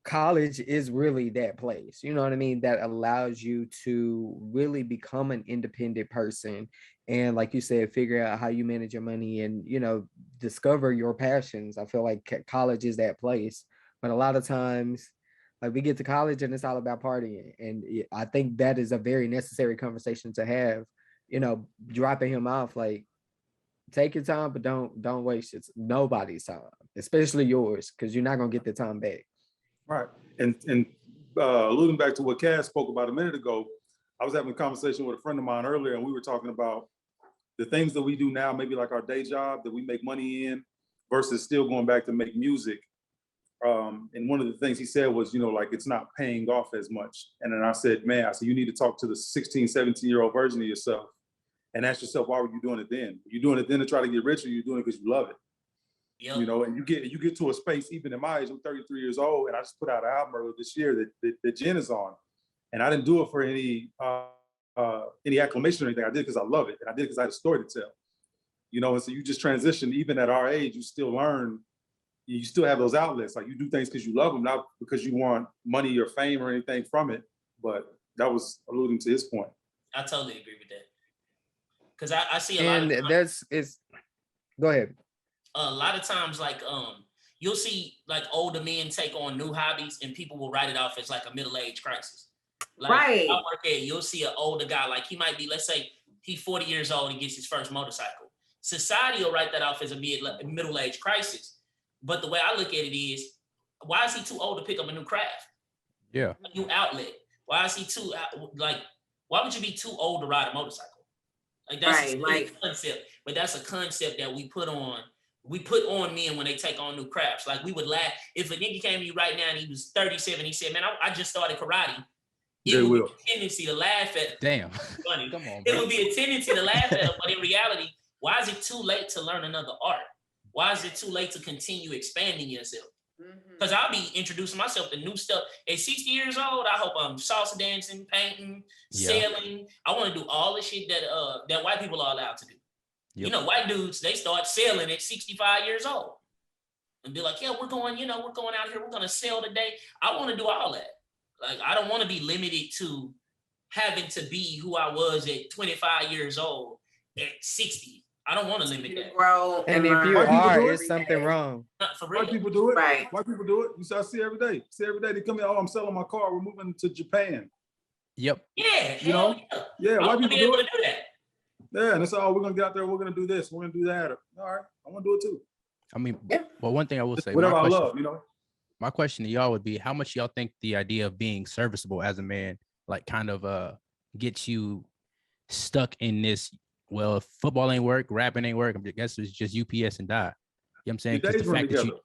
college is really that place, you know what I mean, that allows you to really become an independent person and, like you said, figure out how you manage your money and, you know, discover your passions. I feel like college is that place, but a lot of times like we get to college and it's all about partying, and I think that is a very necessary conversation to have, you know, dropping him off like take your time, but don't waste nobody's time, especially yours, because you're not gonna get the time back. Right. And alluding back to what Cass spoke about a minute ago, I was having a conversation with a friend of mine earlier, and we were talking about the things that we do now, maybe like our day job that we make money in versus still going back to make music. And one of the things he said was, you know, like it's not paying off as much. And then I said, you need to talk to the 16, 17-year-old version of yourself and ask yourself, why were you doing it then? You're doing it then to try to get rich, or you're doing it because you love it. Yep. You know, and you get to a space, even at my age, I'm 33 years old, and I just put out an album earlier this year that Jen is on. And I didn't do it for any acclamation or anything. I did it because I love it. And I did it because I had a story to tell. You know, and so you just transition, even at our age, you still learn, you still have those outlets. Like you do things because you love them, not because you want money or fame or anything from it. But that was alluding to his point. I totally agree with that. Because I see a lot And of times, go ahead. a lot of times, like you'll see like older men take on new hobbies, and people will write it off as like a middle-age crisis. Like Right. I work at, you'll see an older guy, like he might be, let's say he's 40 years old and gets his first motorcycle. Society will write that off as a middle-age crisis. But the way I look at it is, why is he too old to pick up a new craft? Yeah. A new outlet. Why is he too, like, why would you be too old to ride a motorcycle? Like that's Right, a concept, but that's a concept that we put on men when they take on new crafts. Like we would laugh if a nigga came to you right now and he was 37, he said, man, I just started karate. It would be a tendency to laugh at. Damn. Funny. Come on, It bro. would be a tendency to laugh at him, but in reality, why is it too late to learn another art? Why is it too late to continue expanding yourself? Because I'll be introducing myself to new stuff. At 60 years old, I hope I'm salsa dancing, painting, sailing. I want to do all the shit that white people are allowed to do. Yep. You know, white dudes, they start sailing at 65 years old. And be like, yeah, we're going out here, we're going to sail today. I want to do all that. Like, I don't want to be limited to having to be who I was at 25 years old at 60. I don't want to limit that. Grow And if learn. you White people are, do it. it's something wrong. Not for real. White people do it. Right. White people do it. You see, I see every day. See every day they come in. Oh, I'm selling my car. We're moving to Japan. Yep. Yeah, You know? Yeah, I white want to people be able do to it. do that. Yeah, and it's all we're gonna get out there. We're gonna do this. We're gonna do that. All right, I want to do it too. I mean, well, one thing I will say, Whatever I my question, love, you know. my question to y'all would be, how much y'all think the idea of being serviceable as a man, like kind of gets you stuck in this, well, if football ain't work, rapping ain't work, I guess it's just UPS and die. You know what I'm saying? Your 'Cause days the run fact that together.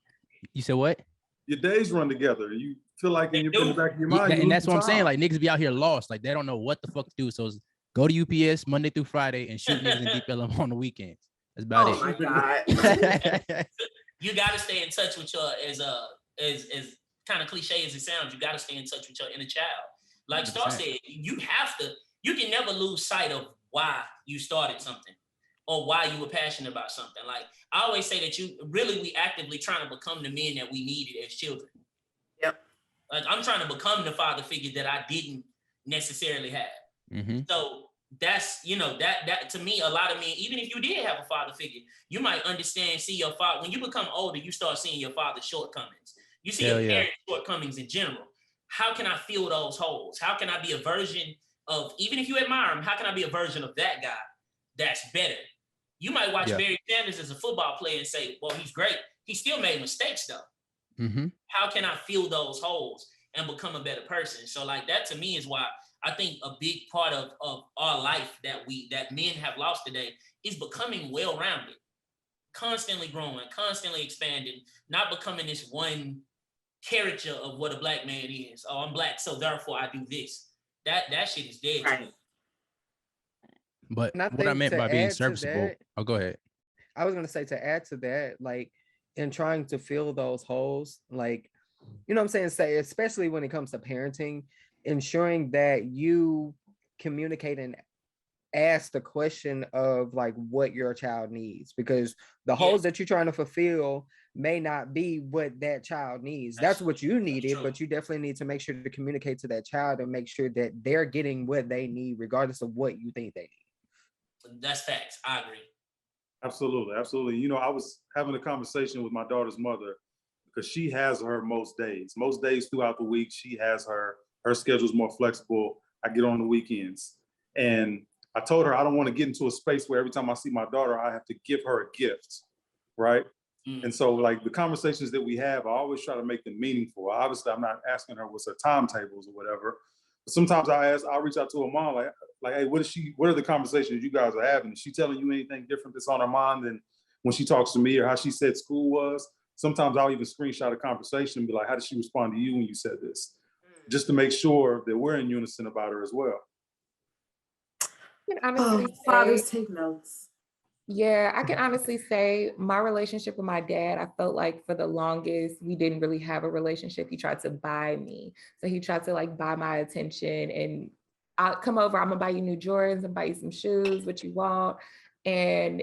you said what? Your days run together. You feel like in the back of your Yeah, mind. you and that's lose what I'm time. saying. Like niggas be out here lost. Like they don't know what the fuck to do. So it's go to UPS Monday through Friday and shoot niggas in Deep Ellum on the weekends. That's about Oh my God. it. You got to stay in touch with your, as kind of cliche as it sounds, you got to stay in touch with your inner child. Like Star 100%. said, you can never lose sight of why you started something or why you were passionate about something. Like I always say that we actively trying to become the men that we needed as children. Yep. Like I'm trying to become the father figure that I didn't necessarily have. Mm-hmm. So that's, that to me, a lot of men, even if you did have a father figure, you might see your father. When you become older, you start seeing your father's shortcomings. You see your parents' shortcomings in general. How can I fill those holes? How can I be a version of, even if you admire him, how can I be a version of that guy that's better? You might watch Barry Sanders as a football player and say, well, he's great. He still made mistakes though. Mm-hmm. How can I fill those holes and become a better person? So like that to me is why I think a big part of our life that men have lost today is becoming well-rounded, constantly growing, constantly expanding, not becoming this one caricature of what a black man is. Oh, I'm black, so therefore I do this. That shit is dead to me. But And I what I think meant to by being add to serviceable, that, go ahead. I was gonna say, to add to that, like in trying to fill those holes, like, you know what I'm saying, say, especially when it comes to parenting, ensuring that you communicate and ask the question of like what your child needs, because the holes that you're trying to fulfill may not be what that child needs. That's what you needed, but you definitely need to make sure to communicate to that child and make sure that they're getting what they need, regardless of what you think they need. That's facts. I agree. Absolutely, absolutely. You know, I was having a conversation with my daughter's mother because she has her most days. Most days throughout the week, she has her schedule's more flexible. I get on the weekends. And I told her I don't want to get into a space where every time I see my daughter, I have to give her a gift, right? And so like the conversations that we have, I always try to make them meaningful. Obviously, I'm not asking her what's her timetables or whatever. But sometimes I'll reach out to her mom, like, hey, what are the conversations you guys are having? Is she telling you anything different that's on her mind than when she talks to me, or how she said school was? Sometimes I'll even screenshot a conversation and be like, how did she respond to you when you said this? Just to make sure that we're in unison about her as well. Fathers, take notes. Yeah, I can honestly say my relationship with my dad, I felt like for the longest, we didn't really have a relationship. He tried to buy me. So he tried to like buy my attention, and I'll come over, I'm gonna buy you new Jordans and buy you some shoes, what you want. And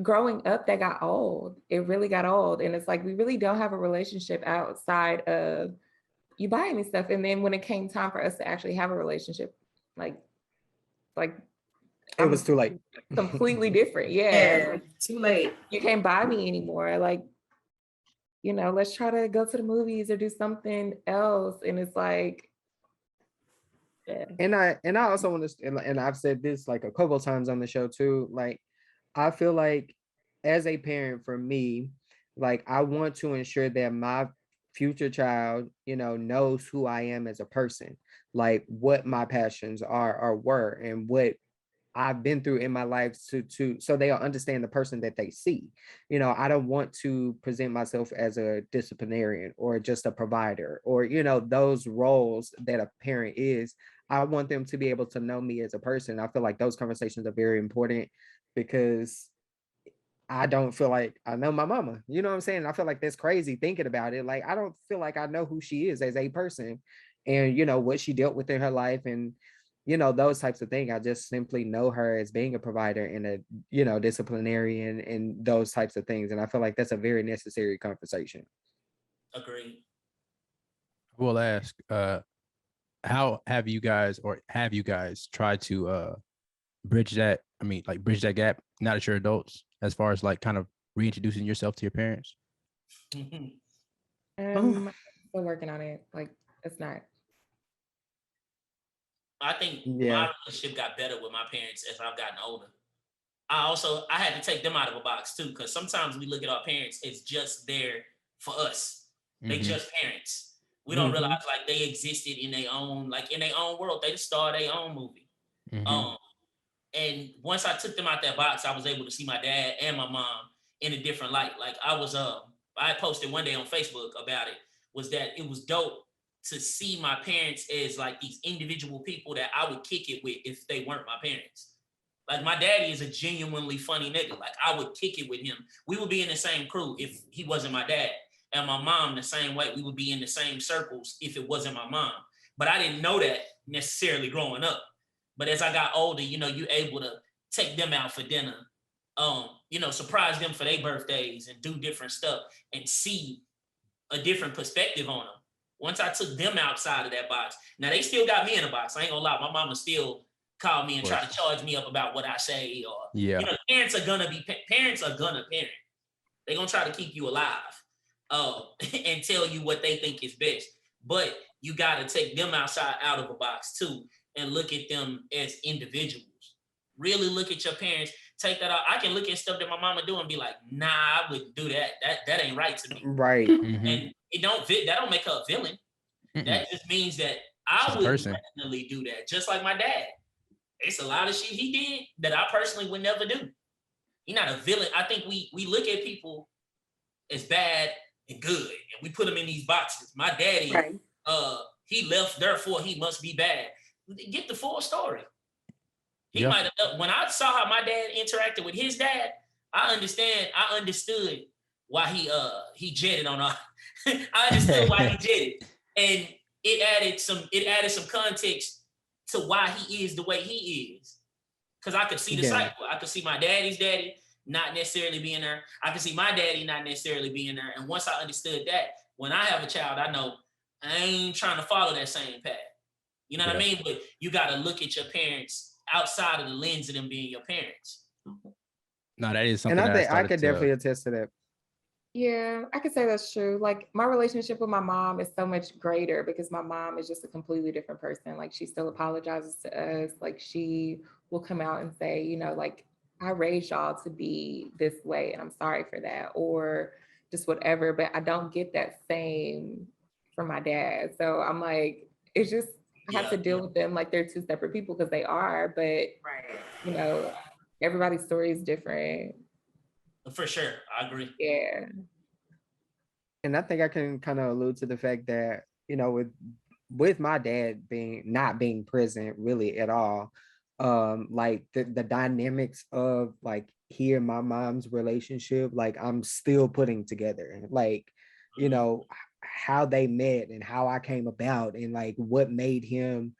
growing up, that got old. It really got old. And it's like, we really don't have a relationship outside of you buying me stuff. And then when it came time for us to actually have a relationship, like It was too late. completely different. Yeah. Yeah, too late. You can't buy me anymore. Like, let's try to go to the movies or do something else. And it's like, yeah. And I also want to, and I've said this like a couple times on the show too. Like, I feel like as a parent, for me, like I want to ensure that my future child, knows who I am as a person, like what my passions are or were, and what I've been through in my life to so they'll understand the person that they see. I don't want to present myself as a disciplinarian or just a provider or, those roles that a parent is. I want them to be able to know me as a person. I feel like those conversations are very important because I don't feel like I know my mama. You know what I'm saying? I feel like that's crazy thinking about it. Like, I don't feel like I know who she is as a person and, what she dealt with in her life and, those types of things. I just simply know her as being a provider and a, disciplinarian and those types of things. And I feel like that's a very necessary conversation. Agreed. I will ask, how have you guys tried to bridge that? I mean, like bridge that gap now that you're adults, as far as like kind of reintroducing yourself to your parents? Still working on it. Like, it's not. I think Yeah. my relationship got better with my parents as I've gotten older. I had to take them out of a box too, because sometimes we look at our parents as just there for us. They just parents. We don't realize like they existed in their own world. They just started their own movie. And once I took them out that box, I was able to see my dad and my mom in a different light. Like I posted one day on Facebook about it, was that it was dope to see my parents as like these individual people that I would kick it with if they weren't my parents. Like my daddy is a genuinely funny nigga. Like I would kick it with him. We would be in the same crew if he wasn't my dad. And my mom the same way. We would be in the same circles if it wasn't my mom. But I didn't know that necessarily growing up. But as I got older, you're able to take them out for dinner, surprise them for their birthdays and do different stuff and see a different perspective on them. Once I took them outside of that box, now they still got me in a box. I ain't gonna lie, my mama still call me and try to charge me up about what I say, or parents are gonna parent. They're gonna try to keep you alive and tell you what they think is best. But you gotta take them out of a box too and look at them as individuals. Really look at your parents, take that out. I can look at stuff that my mama do and be like, nah, I wouldn't do that. That ain't right to me. Right. And that don't make her a villain. That just means that I would definitely do that. Just like my dad. It's a lot of shit he did that I personally would never do. He's not a villain. I think we look at people as bad and good, and we put them in these boxes. My daddy, he left, therefore he must be bad. Get the full story. He might have. When I saw how my dad interacted with his dad, I understood why he jetted on our. I understood why he jetted, and it added some context to why he is the way he is. Because I could see the cycle. I could see my daddy's daddy not necessarily being there. I could see my daddy not necessarily being there. And once I understood that, when I have a child, I know I ain't trying to follow that same path. You know what I mean? But you got to look at your parents outside of the lens of them being your parents. No, that is something. And I think I could definitely attest to that. Yeah, I could say that's true. Like my relationship with my mom is so much greater because my mom is just a completely different person. Like she still apologizes to us. Like she will come out and say, like I raised y'all to be this way and I'm sorry for that, or just whatever. But I don't get that same from my dad. So I'm like, it's just, I have to deal with them like they're two separate people because they are, but everybody's story is different. For sure, I agree. Yeah. And I think I can kind of allude to the fact that, with my dad not being present really at all, like the dynamics of like he and my mom's relationship, like I'm still putting together, like, how they met and how I came about and like what made him,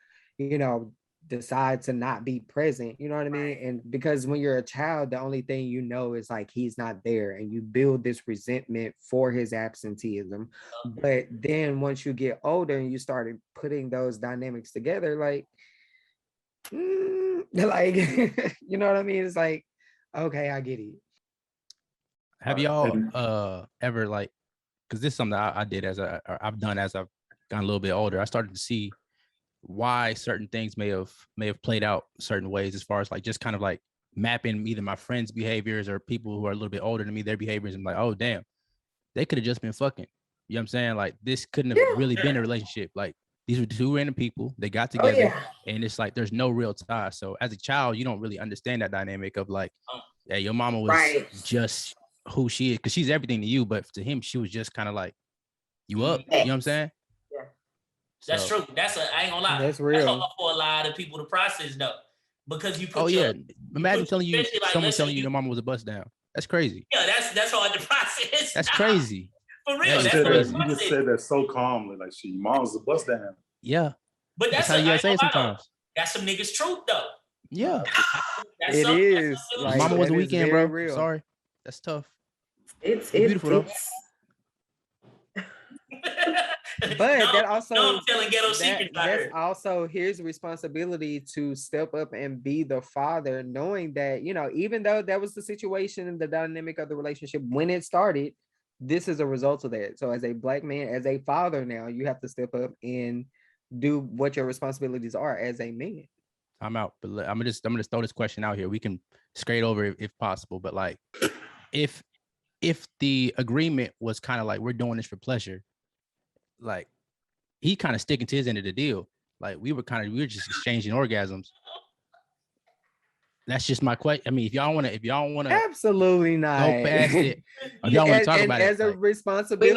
decide to not be present, you know what I mean? And because when you're a child, the only thing you know is like he's not there, and you build this resentment for his absenteeism. But then once you get older and you started putting those dynamics together, like like you know what I mean? It's like, okay, I get it. Have y'all ever like, because this is something I did I've done as I've gotten a little bit older. I started to see why certain things may have played out certain ways, as far as like just kind of like mapping either my friends' behaviors or people who are a little bit older than me, their behaviors. I'm like, oh damn, they could have just been fucking. You know what I'm saying? Like this couldn't have really been a relationship. Like these were two random people, they got together, and it's like there's no real tie. So as a child, you don't really understand that dynamic of like, yeah, your mama was just who she is, because she's everything to you, but to him, she was just kind of like, you up. You know what I'm saying? That's true. I ain't gonna lie. That's real. That's hard for a lot of people to process though, because you put imagine telling you, especially like, someone listen, telling you your mama was a bust down. That's crazy. Yeah, that's hard to process. That's crazy. For real. That's That's you just said that so calmly, like your mom's a bust down. Yeah. But that's how you gotta say it sometimes. That's some niggas' truth though. Yeah. It is. Like, mama was a weekend, bro. Real. Sorry. That's tough. It's beautiful though. But that also, I'm telling ghetto secrets. That's also his responsibility to step up and be the father, knowing that, you know, even though that was the situation and the dynamic of the relationship when it started, this is a result of that. So as a Black man, as a father now, you have to step up and do what your responsibilities are as a man. I'm out, but I'm gonna just throw this question out here. We can straight over if possible, but like, if the agreement was kind of like, we're doing this for pleasure, like he kind of sticking to his end of the deal. Like we were just exchanging orgasms. That's just my question. I mean, if y'all want to absolutely not go past it, if y'all want to talk about as it, a like, responsibility,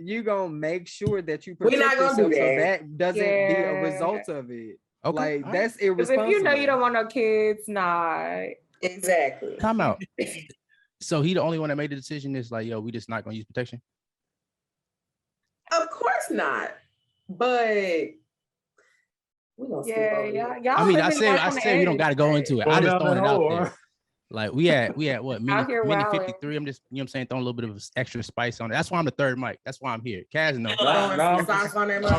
you're gonna make sure that you protect yourself so that doesn't be a result of it. Okay. Like that's irresponsible. If you know you don't want no kids, nah. Exactly. Time out. So he the only one that made the decision is like, yo, we just not gonna use protection? Of course not. But we gonna y'all I mean, I say we don't gotta go into it. I just throwing it out there. Like we had what, minute 53. I'm just, you know what I'm saying, throwing a little bit of extra spice on it. That's why I'm the third mic. That's why I'm here. Kaz, no. I'm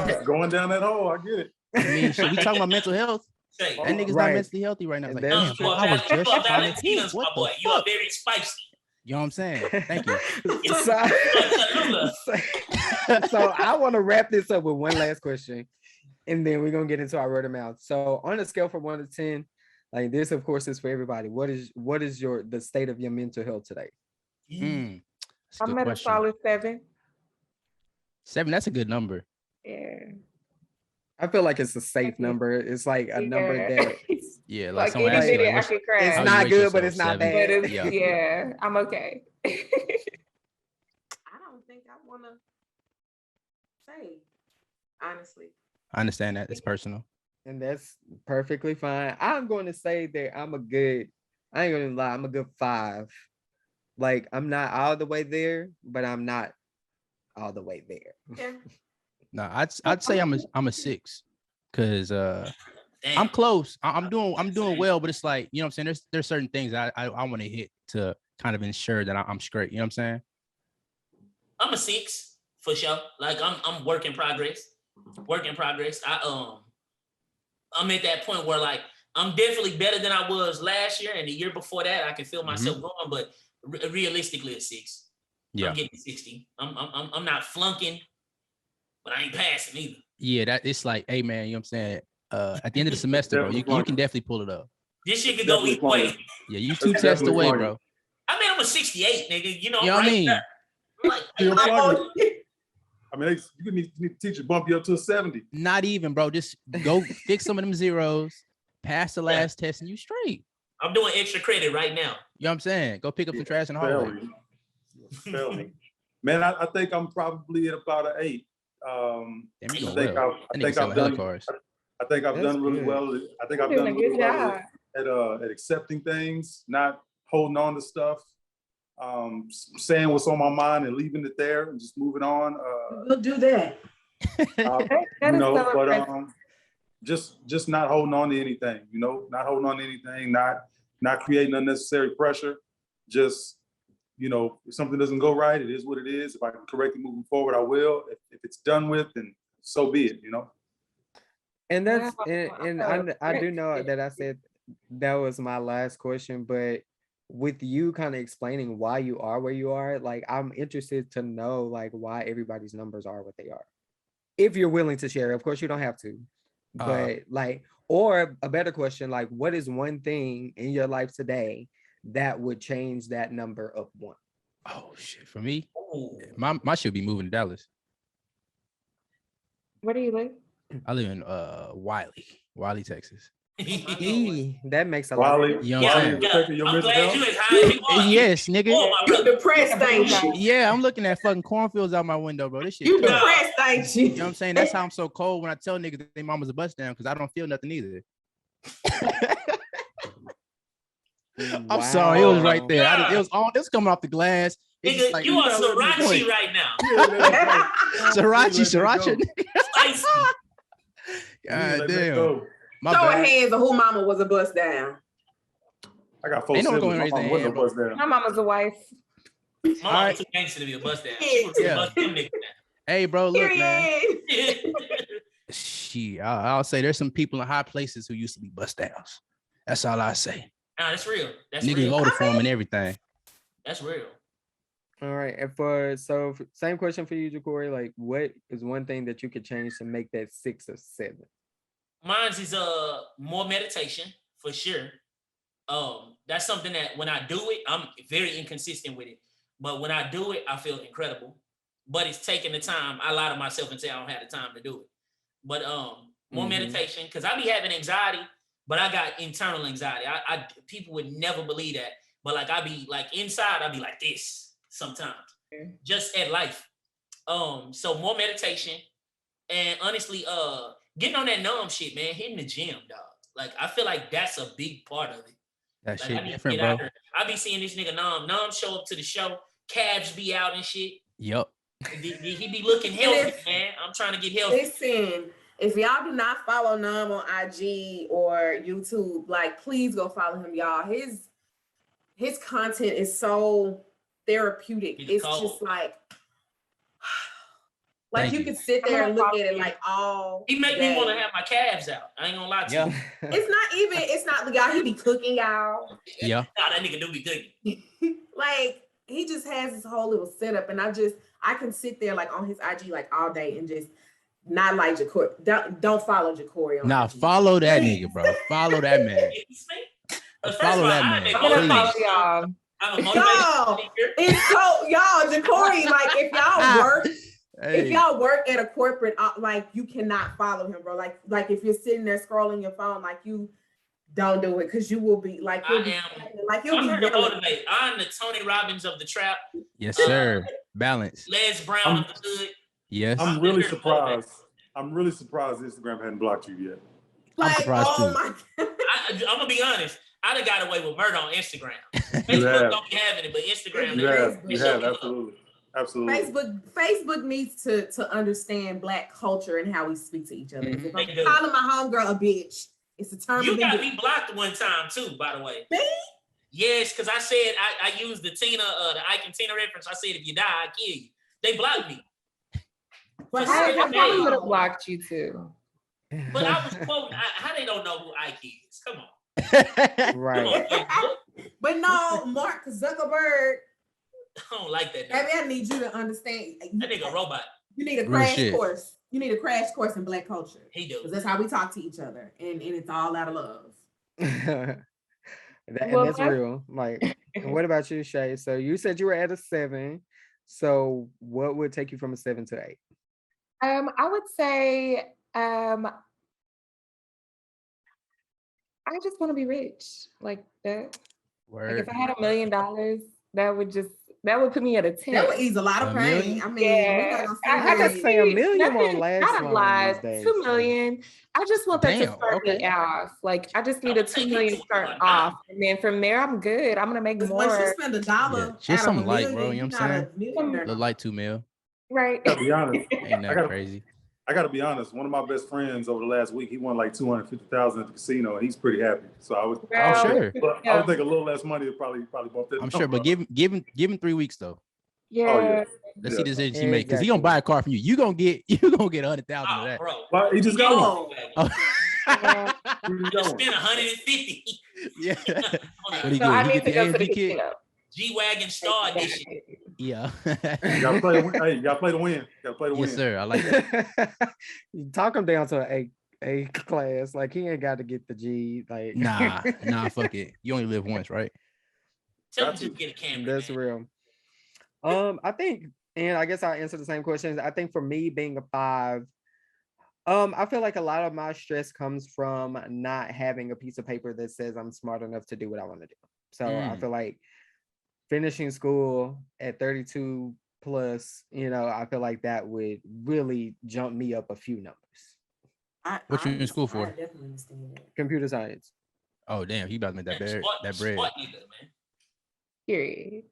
just going down that hole. I get it. I mean, should we talking about mental health? That nigga's not mentally healthy right now. Like, damn, I was just trying to think. What the fuck? You are very spicy. You know what I'm saying? Thank you. So I want to wrap this up with one last question, and then we're gonna get into our word of mouth. So on a scale from 1 to 10, like this, of course, is for everybody. What is the state of your mental health today? I'm at a solid 7. 7, that's a good number. Yeah. I feel like it's a safe number. It's like a number that like any minute I could crash. It's not good, but it's not bad. But yeah, I'm okay. I don't think I want to say, honestly. I understand that. It's personal. And that's perfectly fine. I'm going to say that I ain't gonna lie, I'm a good 5. Like I'm not all the way there, but I'm not all the way there. Yeah. No, I'd say I'm a 6, because I'm close. I'm doing well, but it's like, you know what I'm saying, there's certain things I want to hit to kind of ensure that I'm straight. You know what I'm saying? I'm a 6 for sure. Like I'm work in progress. I'm at that point where like I'm definitely better than I was last year, and the year before that I can feel myself growing, but realistically a 6. Yeah, I'm getting 60. I'm not flunking, but I ain't passing either. Yeah, that it's like, hey man, you know what I'm saying? At the end of the semester, bro, you can definitely pull it up. This shit could go either way. Yeah, you 2 tests away, bro. I mean, I'm a 68, nigga. You know what I mean? Like, I mean, you need the teacher to bump you up to a 70. Not even, bro. Just go fix some of them zeros, pass the last test, and you straight. I'm doing extra credit right now. You know what I'm saying? Go pick up some trash in the hallway. Man, I think I'm probably at about an 8. I think I've done really well. I think I've done really well at accepting things, not holding on to stuff, saying what's on my mind and leaving it there and just moving on. We'll do that. just not holding on to anything, you know, not holding on to anything, not creating unnecessary pressure. Just, you know, if something doesn't go right, it is what it is. If I can correct it moving forward, I will. If it's done with, then so be it, you know. And that's Wow. and I do know that I said that was my last question, but with you kind of explaining why you are where you are, like I'm interested to know like why everybody's numbers are what they are. If you're willing to share, of course you don't have to, but like, or a better question, like what is one thing in your life today that would change that number of one? Oh shit, for me, Ooh. my shit be moving to Dallas. Where do you live? I live in Wiley, Texas. That makes a lot. Wally, You know what I'm Wally, saying? is affecting your I'm mental glad health? you as high as you are. Yes, nigga. Oh, my You brother. depressed, ain't you? Yeah, I'm looking at fucking cornfields out my window, bro. This shit. You tough. depressed, ain't you? You know what I'm saying? That's how I'm so cold when I tell niggas that their mama's a bust down because I don't feel nothing either. I'm sorry, it was right there. It was coming off the glass. It's just Nigga, like, you are know, let me Sriracha point. right now. Sriracha. Spicy. God damn. My Show of bad. hands of who mama was a bust down. I got 4 Ain't no one siblings. gonna My raise mom their wasn't hand, no bust down. My mama's a wife. My mama Alright. too gangster to be a bust down. She would Yeah. bust them niggas Hey, bro, look, man. Period. down. Shit, I'll say there's some people in high places who used to be bust downs. That's all I say. Nah, that's real. That's Niggas real. voted for him and everything. That's real. All right, and same question for you, Jacory. Like, what is one thing that you could change to make that 6 or 7? Mine's is more meditation for sure. That's something that when I do it, I'm very inconsistent with it. But when I do it, I feel incredible. But it's taking the time. I lie to myself and say I don't have the time to do it. But more meditation, because I be having anxiety, but I got internal anxiety. I people would never believe that. But like I be like inside, I be like this sometimes. Just at life. So more meditation. And honestly, getting on that numb shit, man, hitting the gym, dog. Like I feel like that's a big part of it. That Like, shit I need to different, get out bro. there. I be seeing this nigga Numb show up to the show, calves be out and shit. Yup. He be looking healthy, man. I'm trying to get healthy. Listen, if y'all do not follow Num on IG or YouTube, like please go follow him, y'all. His content is so therapeutic. He's It's cold. just like Thank you you. could sit there and look at it like all He make day. me want to have my calves out. I ain't gonna lie to Yeah. you. It's not y'all, he be cooking y'all. Yeah. Nah, that nigga do be cooking. Like he just has this whole little setup, and I can sit there like on his IG like all day and just not like Jacory. Don't follow Jacory on Nah, IG. follow that nigga, bro. Follow that man. Follow that man. I'm gonna follow Please. y'all. I'm a Y'all, motivational speaker. it's so y'all, Jacory, like if y'all work. If Hey, y'all work at a corporate, like you cannot follow him, bro. Like if you're sitting there scrolling your phone, like you don't do it because you will be like you'll be I'm here to yelling. motivate. I'm the Tony Robbins of the trap. yes, sir. Balance. Les Brown of the hood. Yes. I'm really surprised. I'm really surprised Instagram hadn't blocked you yet. Like, surprised oh too. my I'm gonna be honest. I done got away with murder on Instagram. You Facebook have. don't be having it, but Instagram. You have, absolutely. Absolutely. Facebook needs to understand Black culture and how we speak to each other. Mhm. If I'm They do. calling my homegirl a bitch, it's a term You of got endearment. me blocked one time too, by the way. Me? Yes, because I said I used the Ike and Tina reference. I said if you die, I kill you. They blocked me. But I- I probably would have blocked you too. But I was quoting how they don't know who Ike is. Come on. Come Right. on, Facebook. But no, Mark Zuckerberg, I don't like that. baby, Nigga. I need you to understand. That nigga a robot. You need a Real crash shit. course. You need a crash course in Black culture. He do. Because that's how we talk to each other. And it's all out of love. And Well, that's real. Like, and what about you, Shay? So you said you were at a 7. So what would take you from a 7 to 8? I would say I just want to be rich like that. Like Word. if I had $1 million, that would put me at a 10. That would ease a lot of $1 pain. million? I mean, we're not gonna sit I here just and- say $1 million Nothing- won't last not long lies, these days. 2 million. I just want that to Damn, start me okay. off. Like I just need I a would 2 take million it to start $1. off, and then from there I'm good. I'm gonna make Because once you more. spend $1 Yeah, just out of something $1 light, million, bro, you know you're what I'm not saying? a millionaire. Look like 2 mil. Right. I gotta be honest. Ain't I nothing gotta- crazy. I got to be honest. One of my best friends over the last week, he won like 250,000 at the casino, and he's pretty happy. So I would, I'm sure. I would think a little less money would probably bump that. I'm sure, but give him 3 weeks though. Yeah. Oh yeah. Let's see the decision he make because he gonna buy a car from you. You gonna get 100,000 of that. Bro. Well, he just got one. Oh. Spend 150. Yeah. What he So I get? He need to get go the to the AMG kit. casino. G-Wagon Star Edition. Yeah. You gotta play. Hey, you gotta play to win. You gotta play to win. Yes, sir. I like that. You talk him down to an A class. Like he ain't got to get the G. Like Nah, fuck it. You only live once, right? Tell him to get a camera. That's man. real. I think, and I guess I'll answer the same questions. I think for me being a 5, I feel like a lot of my stress comes from not having a piece of paper that says I'm smart enough to do what I want to do. So I feel like finishing school at 32 plus, I feel like that would really jump me up a few numbers. What you in school for? I definitely understand that. Computer science. Oh damn, he about to make that bread. Smart nigga, man. Period.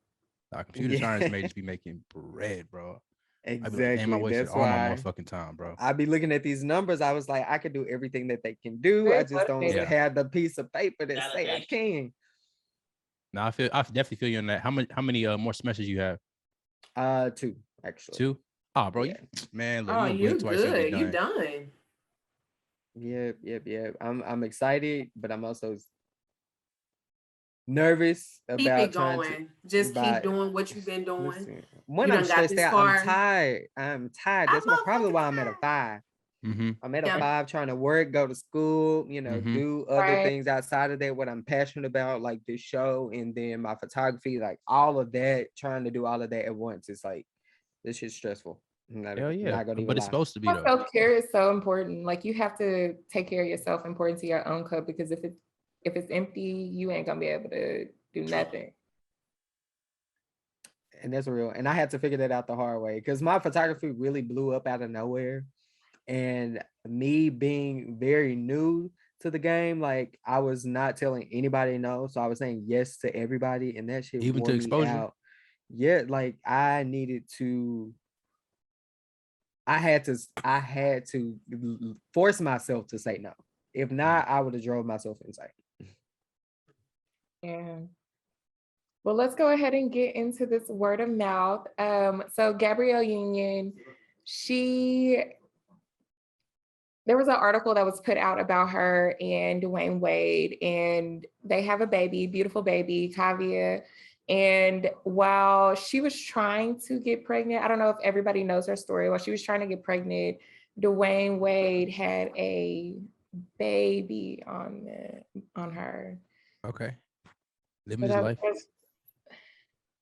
Nah, computer science majors be making bread, bro. Exactly. I be like, damn, I wasted That's all my why motherfucking time, bro. I be looking at these numbers. I was like, I could do everything that they can do. I just don't have the piece of paper that say I can. No, I definitely feel you on that. How many more semesters you have? 2 actually. 2? Oh, bro, Yeah. man, look, Oh, you you twice, you'll be good. You done. Yep. I'm excited, but I'm also nervous Keep about it trying going. Just keep but- doing what you've been doing. Listen, when You I'm done got stressed this out, far. I'm tired. That's I'm probably why I'm at a motherfucking 5. Mm-hmm. I'm at a Yeah. 5 trying to work, go to school, Mhm. do other Right. things outside of that, what I'm passionate about, like this show and then my photography, like all of that, trying to do all of that at once. It's like, this shit's stressful. Hell yeah. Not gonna But even it's lie. supposed to be though. Self-care is so important. Like you have to take care of yourself, important to your own cup, because if it's empty, you ain't gonna be able to do nothing. And that's real. And I had to figure that out the hard way because my photography really blew up out of nowhere. And me being very new to the game, like I was not telling anybody no. So I was saying yes to everybody, and that shit Even wore to me exposure? out. Yeah, like I had to force myself to say no. If not, I would have drove myself insane. Yeah. Well, let's go ahead and get into this word of mouth. So Gabrielle Union, there was an article that was put out about her and Dwayne Wade, and they have a baby, beautiful baby, Kavia. And while she was trying to get pregnant, I don't know if everybody knows her story. While she was trying to get pregnant, Dwayne Wade had a baby on her. Okay. Living So his life.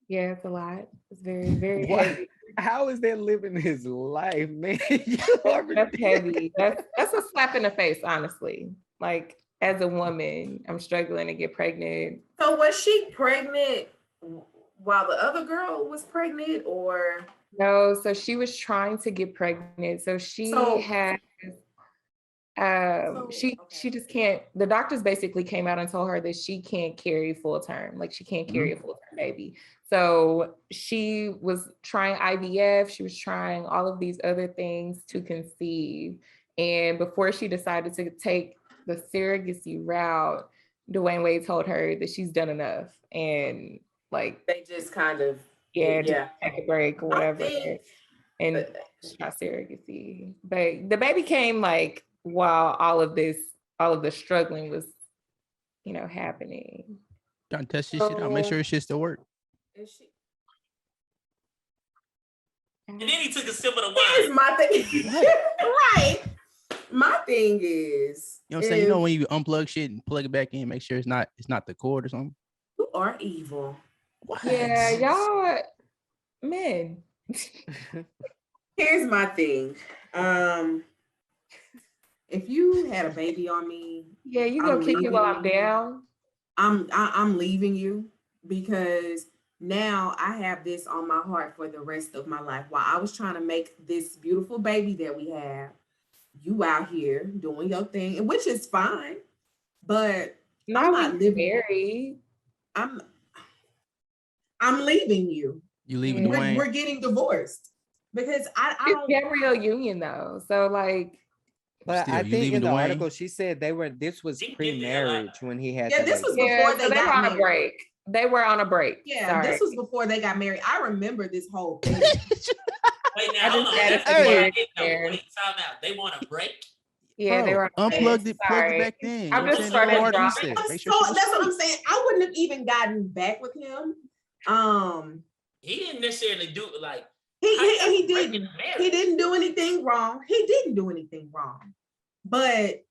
Yeah, it's a lot. It's very, very What? heavy. How is that living his life, man? You are That's heavy. That's a slap in the face, honestly. Like as a woman, I'm struggling to get pregnant. So was she pregnant while the other girl was pregnant, or No, so she was trying to get pregnant. So she had she just can't, the doctors basically came out and told her that she can't carry full term, like she can't carry a full term baby. So she was trying IVF, she was trying all of these other things to conceive. And before she decided to take the surrogacy route, Dwayne Wade told her that she's done enough. And like they just kind of just take a break or whatever. And try surrogacy. But the baby came like while all of the struggling was, happening. Trying to test this shit out. Make sure this shit still work. And then he took a sip of the Here's wine. my thing. Right. My thing is, You know what I'm saying? You know when you unplug shit and plug it back in, make sure it's not the cord or something. you are evil. What? Yeah, y'all men. Here's my thing. If you had a baby on me, Yeah, you gonna kick it while I'm down. I'm leaving you, because now I have this on my heart for the rest of my life. While I was trying to make this beautiful baby that we have, you out here doing your thing, which is fine, but Now I'm not we living. married. I'm leaving you. You leaving Yeah. Dwayne? We're getting divorced. because I It's don't. Gabrielle Union though. So like, But Still, I you think leaving in the Dwayne? article she said this was She can get the hell out. pre-marriage when he had Yeah, the this was baby. before yeah, they so they were got on a married. break. They were on a break. Yeah, Sorry. this was before they got married. I remember this whole thing. Wait, now I hold just on. added That's the what I word didn't know. there. Wait, time out. They want a break. Yeah, they Bro, were on a break. unplugged it, plugged Sorry. it back then. You I'm know what just I'm saying? starting No to hard drop reset. it. Make So sure she was that's what I'm straight. saying. I wouldn't have even gotten back with him. He didn't necessarily do like He breaking didn't. the marriage. He didn't do anything wrong. He didn't do anything wrong. But I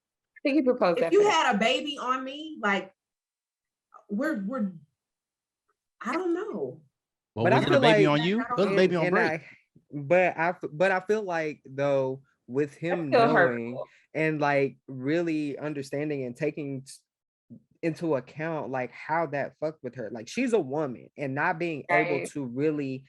think he proposed if after you that. had a baby on me, like we're I don't know. Well, But I was it a feel baby like- on you? I It don't was a know. baby on And break. but I feel like though with him still knowing hurtful. and like really understanding and taking into account like how that fucked with her, like she's a woman and not being able Right. to really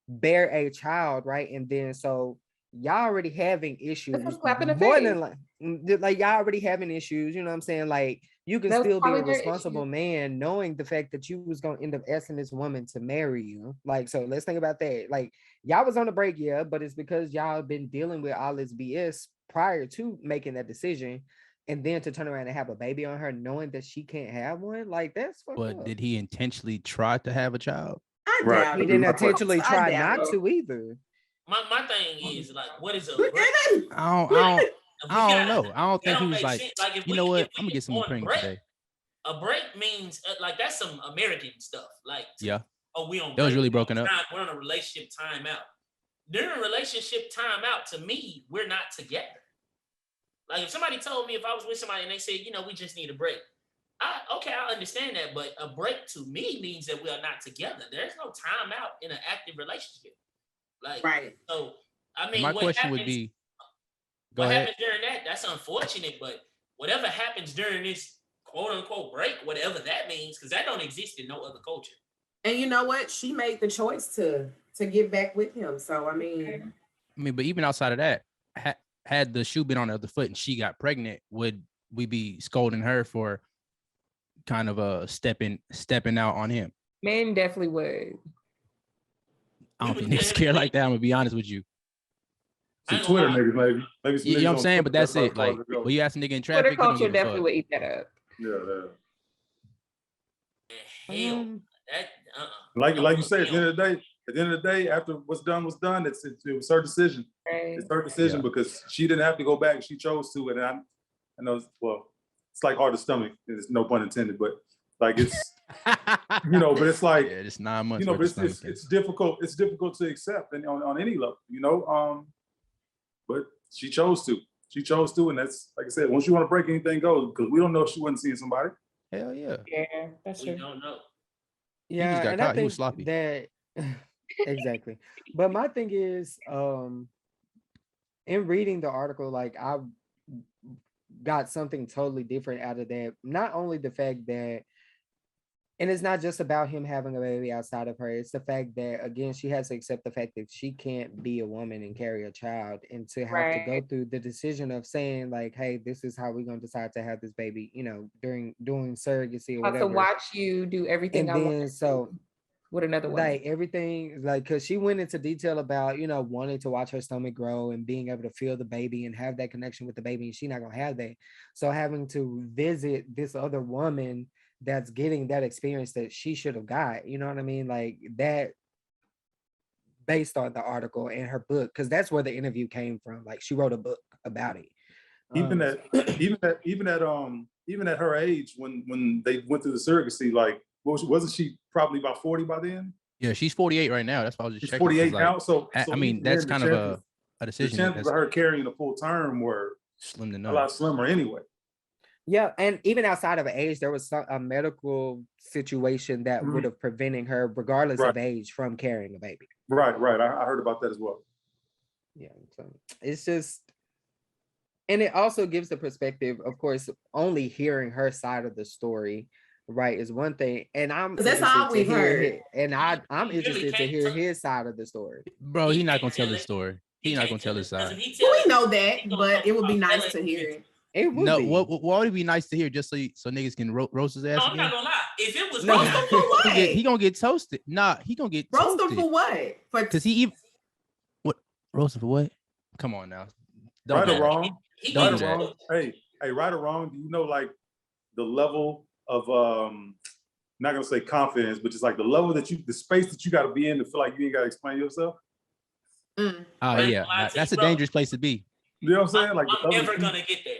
bear a child, right? And then so y'all already having issues That's a slap in the more face. than like y'all already having issues, you know what I'm saying? Like you can That was still be a probably their responsible issue. man knowing the fact that you was gonna end up asking this woman to marry you. Like, so let's think about that. Like y'all was on the break, yeah, but it's because y'all been dealing with all this BS prior to making that decision. And then to turn around and have a baby on her, knowing that she can't have one, like that's fucked But up. did he intentionally try to have a child? I Right. doubt He it. didn't I intentionally I try doubt not it. to either. My thing is like, what is a Look break? at him. I don't know. I don't That think he don't was make like, sense. Like if you know what? if I'm gonna get someone on pregnant break, today. a break means like that's some American stuff. Like Yeah. oh, we on That was break. really broken up. We're on a relationship timeout. During relationship timeout, to me, we're not together. Like if somebody told me if I was with somebody and they said, we just need a break. I understand that, but a break to me means that we are not together. There's no timeout in an active relationship. Like Right. so, I And mean, my what question would happens- be, go what ahead. happens during that? That's unfortunate, but whatever happens during this quote unquote break, whatever that means, because that don't exist in no other culture. And you know what? She made the choice to get back with him. So I mean, But even outside of that, had the shoe been on the other foot and she got pregnant, would we be scolding her for kind of stepping out on him? Men definitely would. I don't think they're scared like that. I'm gonna be honest with you. Some I ain't Twitter gonna lie. niggas, maybe. Some You know niggas what I'm on saying? Twitter, But that's about it. as far Like, as it goes. when you ask a nigga in Twitter traffic, he don't culture give a definitely fuck. would eat that up. Yeah. Hell, that Like you said, at the end of the day, after what's done was done. It was her decision. Right. It's her decision Yeah. because she didn't have to go back. She chose to, and I know. Well, it's like hard to stomach. There's no pun intended, but like it's but it's like yeah, it's 9 months. but worth of it's stomach difficult. It's difficult to accept on any level, But she chose to. She chose to, and that's like I said. Once you want to break anything, go because we don't know if she wasn't seeing somebody. Hell yeah. Yeah, that's we true. don't know. Yeah, got and caught. I He think was sloppy. that exactly. But my thing is, in reading the article, like I got something totally different out of that. Not only the fact that, and it's not just about him having a baby outside of her. It's the fact that again, she has to accept the fact that she can't be a woman and carry a child, and to have to go Right. through the decision of saying like, "Hey, this is how we're gonna decide to have this baby," during doing surrogacy or How to whatever. watch you do everything And I want then so with another woman. like everything, like because she went into detail about wanting to watch her stomach grow and being able to feel the baby and have that connection with the baby, and she's not gonna have that. So having to visit this other woman that's getting that experience that she should have got, you know what I mean? Like that, based on the article and her book, because that's where the interview came from. Like she wrote a book about it. Even at her age, when they went through the surrogacy, like wasn't she probably about 40 by then? Yeah, she's 48 right now. That's why I was just She's checking. 'cause, 48 like, now. So I mean, even that's then, kind of a the decision chances that's of her carrying a full term were slim to a none. lot slimmer anyway. Yeah, and even outside of age, there was a medical situation that would have preventing her, regardless of age, from carrying a baby. Right. I heard about that as well. Yeah, so it's just, and it also gives the perspective, of course, only hearing her side of the story, right, is one thing. And I'm 'Cause that's all interested to we've hear heard. I'm He really interested to can't hear tell- his side of the story. Bro, He he's not can't gonna tell tell his it. story. He's not gonna tell his side. we know that, but it would be nice to hear it. It would No, be. what would it be nice to hear just so niggas can roast his ass No, I'm again? not gonna lie. If it was No. Roast him for what? He gonna get toasted. Nah, he gonna get Roast him toasted. for what? For Because he even Roasted for what? Come on now. Don't Right do or that. wrong? He Don't Right do or that. wrong? Hey, right or wrong? Do you know like the level of not gonna say confidence, but just like the level that the space that you got to be in to feel like you ain't got to explain yourself? Mm. Oh I ain't yeah, gonna lie to that's you, a bro. dangerous place to be, You know what I'm saying? Like the I'm level never that gonna get there.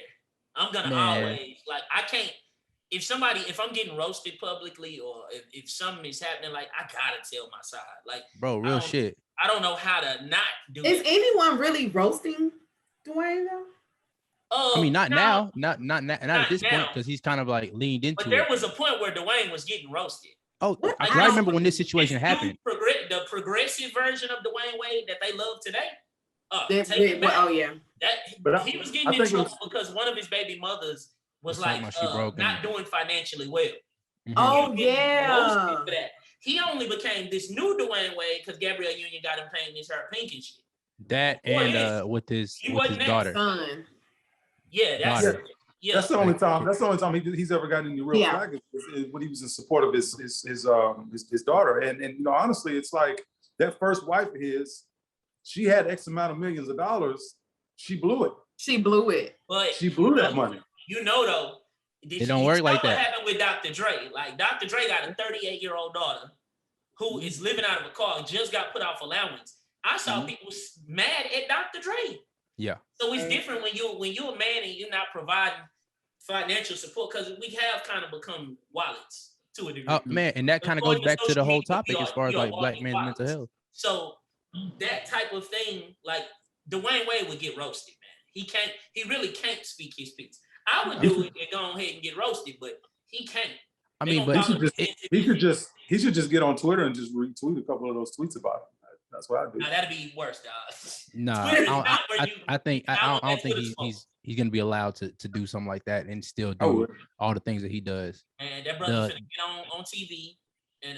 I'm gonna man. always like I can't. If I'm getting roasted publicly or if something is happening, like I gotta tell my side. Like Bro, real shit. I don't know how to not do Is it. anyone really roasting Dwayne though? I mean, not No, now, not at this point, because he's kind of like leaned but into there it. was a point where Dwayne was getting roasted. Oh, What? I How? remember when this situation This new happened. the progressive version of Dwayne Wade that they love today. That- Take it back. oh yeah. But He was I getting in think it trouble was- because one of his baby mothers was Talking like about she broke not and- doing financially well. Mhm. Oh He was getting yeah. roasted for that. He only became this new Dwayne Wade because Gabrielle Union got him painting his hair pink and shit. That Before and this, with his he wasn't that daughter. Son. Yeah, that's Daughter. yeah. That's the only time. That's the only time he's ever gotten any real Yeah. flack is when he was in support of his daughter. And you know, honestly, it's like that first wife of his, she had X amount of millions of dollars. She blew it. She blew it. But She blew that money. You know though, It don't work like what that. happened with Dr. Dre? Like Dr. Dre got a 38-year-old daughter who is living out of a car, just got put off allowance. I saw people mad at Dr. Dre. Yeah. So it's different when you're a man and you're not providing financial support because we have kind of become wallets to a degree. Oh man, and that kind of goes back to the whole topic as far as like black men's mental health. So that type of thing, like Dwayne Wade would get roasted, man. He really can't speak his piece. I would do it and go ahead and get roasted, but he can't. I mean, but he should just get on Twitter and just retweet a couple of those tweets about it. That's what I do. Now that'd be worse, dog. Nah, I don't think he's gonna be allowed to do something like that and still do all the things that he does. And that brother's gonna get on TV and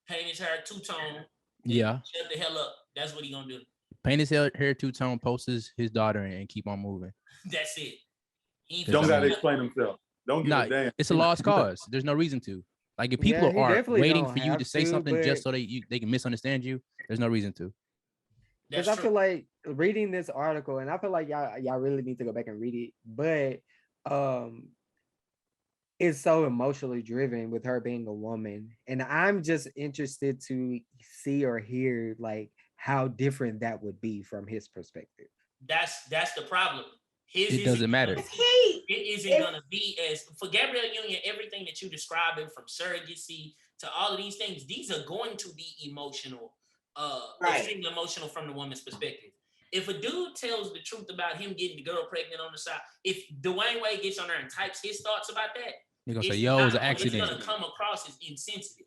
paint his hair two-tone. Yeah. Shut the hell up. That's what he gonna do. Paint his hair two-tone, post his daughter, and keep on moving. That's it. Don't gotta explain himself. Don't give a damn. It's a lost cause. There's no reason to. Like if people are waiting for you to say something just so they can misunderstand you, there's no reason to. Because I feel like reading this article, and I feel like y'all really need to go back and read it, but it's so emotionally driven with her being a woman, and I'm just interested to see or hear like how different that would be from his perspective. That's the problem. It doesn't matter. It isn't gonna be as for Gabrielle Union. Everything that you describing from surrogacy to all of these things, these are going to be emotional, extremely emotional from the woman's perspective. If a dude tells the truth about him getting the girl pregnant on the side, if Dwayne Wade gets on there and types his thoughts about that, you're gonna say, "Yo, it was an accident." It's gonna come across as insensitive.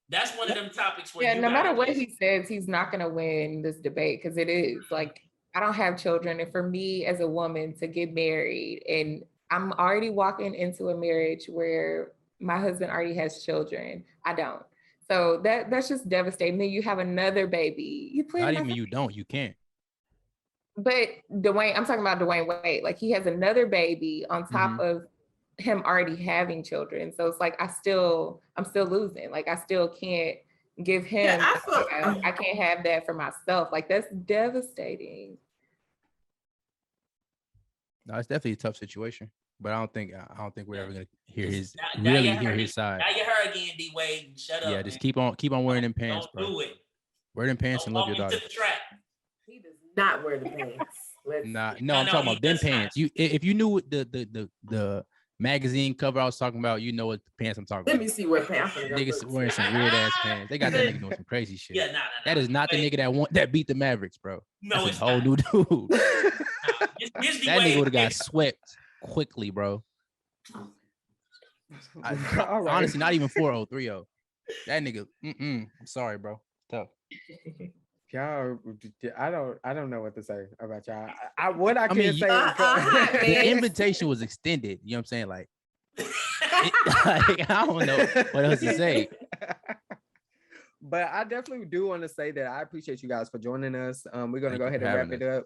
That's one of them topics where no matter what he says, he's not gonna win this debate because it is like. I don't have children. And for me as a woman to get married and I'm already walking into a marriage where my husband already has children. I don't. So that's just devastating. Then you have another baby. You don't. You can't. But Dwayne, I'm talking about Dwayne Wade. Like he has another baby on top of him already having children. So it's like I'm still losing. Like I still can't give him. I can't have that for myself. Like that's devastating. No, it's definitely a tough situation, but I don't think we're ever gonna hear his side. Now you heard again, D Wade. Shut up. Yeah, just keep on wearing them pants, bro. Do it. Wear them pants and love your daughter. He does not wear the pants. No, I'm talking about them pants. If you knew what the magazine cover I was talking about, you know what pants I'm talking about. Let me see what pants. Niggas wearing some weird ass pants. They got that nigga doing some crazy shit. Yeah, that is not the nigga that beat the Mavericks, bro. No, it's a whole new dude. That nigga would have got swept quickly, bro. Honestly, not even 4-0, 3-0. That nigga, I'm sorry, bro. Tough. Y'all, I don't know what to say about y'all. I can say. The invitation was extended. You know what I'm saying? Like, I don't know what else to say. But I definitely do want to say that I appreciate you guys for joining us. We're gonna go ahead and wrap it up.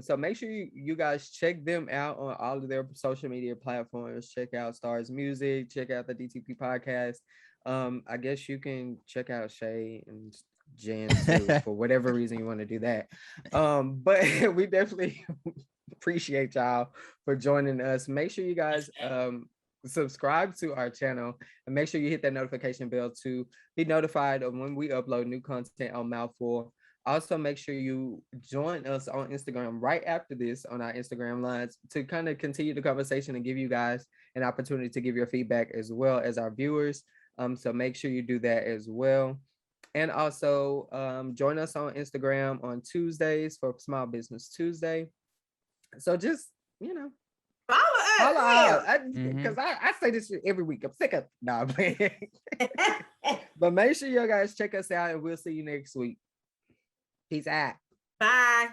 So make sure you guys check them out on all of their social media platforms. Check out Stars Music. Check out the DTP podcast. I guess you can check out Shay and Jen too, for whatever reason you want to do that. But we definitely appreciate y'all for joining us. Make sure you guys subscribe to our channel and make sure you hit that notification bell to be notified of when we upload new content on Mouthful. Also, make sure you join us on Instagram right after this on our Instagram lines to kind of continue the conversation and give you guys an opportunity to give your feedback as well as our viewers. So make sure you do that as well. And also join us on Instagram on Tuesdays for Small Business Tuesday. So just, you know, Follow follow us. out. Because I say this shit every week. I'm sick of nah, man. But make sure you guys check us out and we'll see you next week. Peace out. Bye.